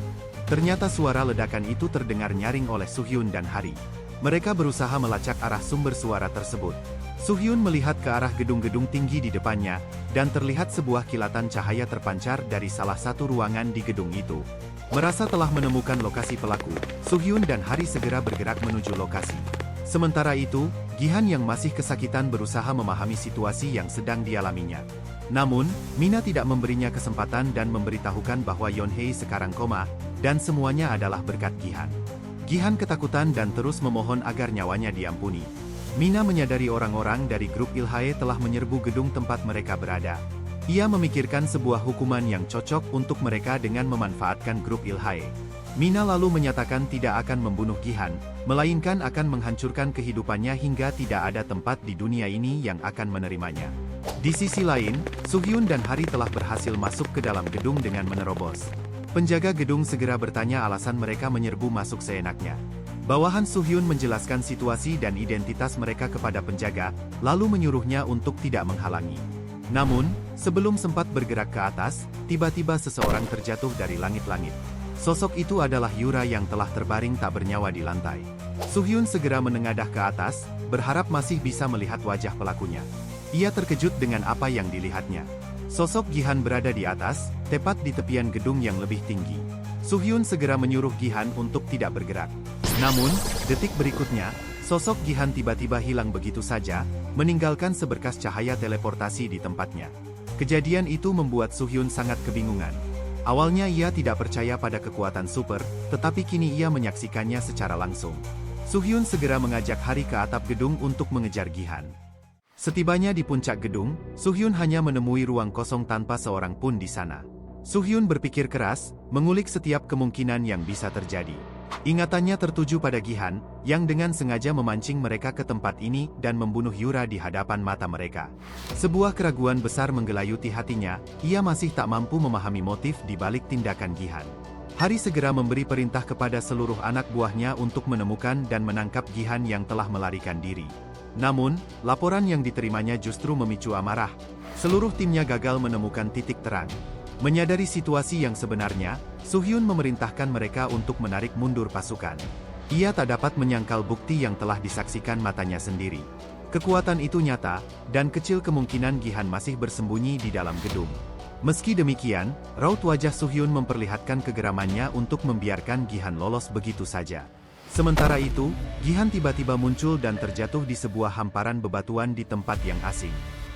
Speaker 1: Ternyata suara ledakan itu terdengar nyaring oleh Suhyun dan Hari. Mereka berusaha melacak arah sumber suara tersebut. Suhyun melihat ke arah gedung-gedung tinggi di depannya, dan terlihat sebuah kilatan cahaya terpancar dari salah satu ruangan di gedung itu. Merasa telah menemukan lokasi pelaku, Suhyun dan Hari segera bergerak menuju lokasi. Sementara itu, Gihan yang masih kesakitan berusaha memahami situasi yang sedang dialaminya. Namun, Mina tidak memberinya kesempatan dan memberitahukan bahwa Yonhei sekarang koma, dan semuanya adalah berkat Gihan. Gihan ketakutan dan terus memohon agar nyawanya diampuni. Mina menyadari orang-orang dari grup Ilhae telah menyerbu gedung tempat mereka berada. Ia memikirkan sebuah hukuman yang cocok untuk mereka dengan memanfaatkan grup Ilhae. Mina lalu menyatakan tidak akan membunuh Gihan, melainkan akan menghancurkan kehidupannya hingga tidak ada tempat di dunia ini yang akan menerimanya. Di sisi lain, Suhyun dan Hari telah berhasil masuk ke dalam gedung dengan menerobos. Penjaga gedung segera bertanya alasan mereka menyerbu masuk seenaknya. Bawahan Suhyun menjelaskan situasi dan identitas mereka kepada penjaga, lalu menyuruhnya untuk tidak menghalangi. Namun, sebelum sempat bergerak ke atas, tiba-tiba seseorang terjatuh dari langit-langit. Sosok itu adalah Yura yang telah terbaring tak bernyawa di lantai. Suhyun segera menengadah ke atas, berharap masih bisa melihat wajah pelakunya. Ia terkejut dengan apa yang dilihatnya. Sosok Gihan berada di atas, tepat di tepian gedung yang lebih tinggi. Suhyun segera menyuruh Gihan untuk tidak bergerak. Namun, detik berikutnya, sosok Gihan tiba-tiba hilang begitu saja, meninggalkan seberkas cahaya teleportasi di tempatnya. Kejadian itu membuat Suhyun sangat kebingungan. Awalnya ia tidak percaya pada kekuatan super, tetapi kini ia menyaksikannya secara langsung. Suhyun segera mengajak Hari ke atap gedung untuk mengejar Gihan. Setibanya di puncak gedung, Suhyun hanya menemui ruang kosong tanpa seorang pun di sana. Suhyun berpikir keras, mengulik setiap kemungkinan yang bisa terjadi. Ingatannya tertuju pada Gihan, yang dengan sengaja memancing mereka ke tempat ini dan membunuh Yura di hadapan mata mereka. Sebuah keraguan besar menggelayuti hatinya, ia masih tak mampu memahami motif di balik tindakan Gihan. Hari segera memberi perintah kepada seluruh anak buahnya untuk menemukan dan menangkap Gihan yang telah melarikan diri. Namun, laporan yang diterimanya justru memicu amarah. Seluruh timnya gagal menemukan titik terang. Menyadari situasi yang sebenarnya, Suhyun memerintahkan mereka untuk menarik mundur pasukan. Ia tak dapat menyangkal bukti yang telah disaksikan matanya sendiri. Kekuatan itu nyata, dan kecil kemungkinan Gihan masih bersembunyi di dalam gedung. Meski demikian, raut wajah Suhyun memperlihatkan kegeramannya untuk membiarkan Gihan lolos begitu saja. Sementara itu, Gihan tiba-tiba muncul dan terjatuh di sebuah hamparan bebatuan di tempat yang asing.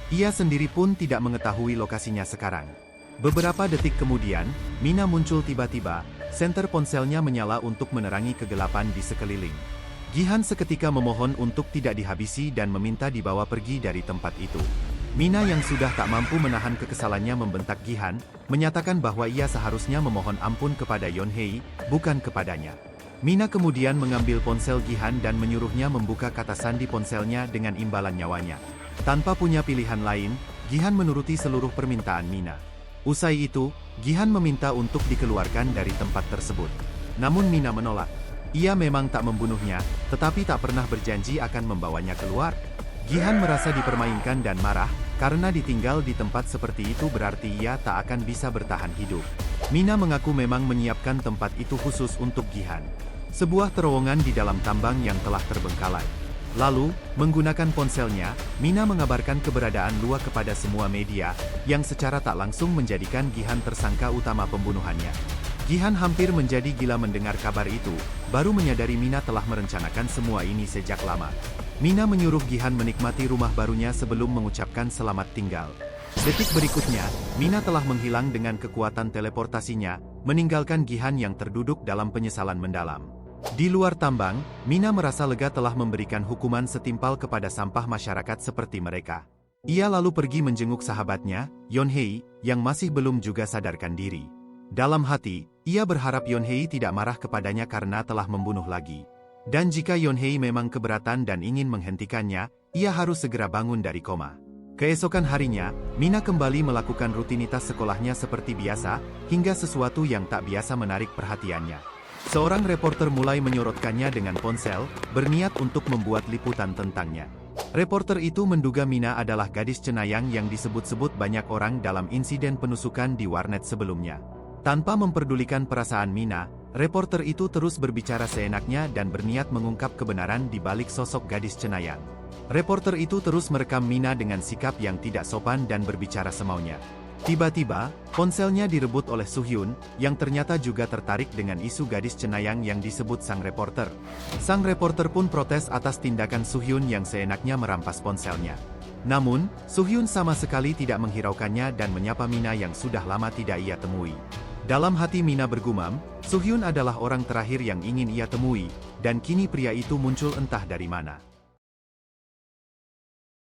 Speaker 1: Ia sendiri pun tidak mengetahui lokasinya sekarang. Beberapa detik kemudian, Mina muncul tiba-tiba, senter ponselnya menyala untuk menerangi kegelapan di sekeliling. Gihan seketika memohon untuk tidak dihabisi dan meminta dibawa pergi dari tempat itu. Mina yang sudah tak mampu menahan kekesalannya membentak Gihan, menyatakan bahwa ia seharusnya memohon ampun kepada Yeonhei, bukan kepadanya. Mina kemudian mengambil ponsel Gihan dan menyuruhnya membuka kata sandi ponselnya dengan imbalan nyawanya. Tanpa punya pilihan lain, Gihan menuruti seluruh permintaan Mina. Usai itu, Gihan meminta untuk dikeluarkan dari tempat tersebut. Namun Mina menolak. Ia memang tak membunuhnya, tetapi tak pernah berjanji akan membawanya keluar. Gihan merasa dipermainkan dan marah, karena ditinggal di tempat seperti itu berarti ia tak akan bisa bertahan hidup. Mina mengaku memang menyiapkan tempat itu khusus untuk Gihan. Sebuah terowongan di dalam tambang yang telah terbengkalai. Lalu, menggunakan ponselnya, Mina mengabarkan keberadaan Lua kepada semua media, yang secara tak langsung menjadikan Gihan tersangka utama pembunuhannya. Gihan hampir menjadi gila mendengar kabar itu, baru menyadari Mina telah merencanakan semua ini sejak lama. Mina menyuruh Gihan menikmati rumah barunya sebelum mengucapkan selamat tinggal. Detik berikutnya, Mina telah menghilang dengan kekuatan teleportasinya, meninggalkan Gihan yang terduduk dalam penyesalan mendalam. Di luar tambang, Mina merasa lega telah memberikan hukuman setimpal kepada sampah masyarakat seperti mereka. Ia lalu pergi menjenguk sahabatnya, Yeonhei, yang masih belum juga sadarkan diri. Dalam hati, ia berharap Yeonhei tidak marah kepadanya karena telah membunuh lagi. Dan jika Yeonhei memang keberatan dan ingin menghentikannya, ia harus segera bangun dari koma. Keesokan harinya, Mina kembali melakukan rutinitas sekolahnya seperti biasa, hingga sesuatu yang tak biasa menarik perhatiannya. Seorang reporter mulai menyorotkannya dengan ponsel, berniat untuk membuat liputan tentangnya. Reporter itu menduga Mina adalah gadis cenayang yang disebut-sebut banyak orang dalam insiden penusukan di warnet sebelumnya. Tanpa memperdulikan perasaan Mina, reporter itu terus berbicara seenaknya dan berniat mengungkap kebenaran di balik sosok gadis cenayang. Reporter itu terus merekam Mina dengan sikap yang tidak sopan dan berbicara semaunya. Tiba-tiba, ponselnya direbut oleh Suhyun, yang ternyata juga tertarik dengan isu gadis cenayang yang disebut sang reporter. Sang reporter pun protes atas tindakan Suhyun yang seenaknya merampas ponselnya. Namun, Suhyun sama sekali tidak menghiraukannya dan menyapa Mina yang sudah lama tidak ia temui. Dalam hati Mina bergumam, Suhyun adalah orang terakhir yang ingin ia temui, dan kini pria itu muncul entah dari mana.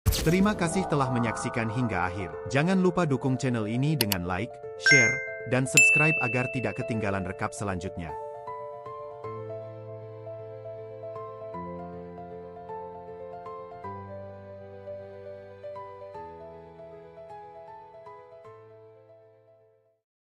Speaker 1: Terima kasih telah menyaksikan hingga akhir. Jangan lupa dukung channel ini dengan like, share, dan subscribe agar tidak ketinggalan rekap selanjutnya.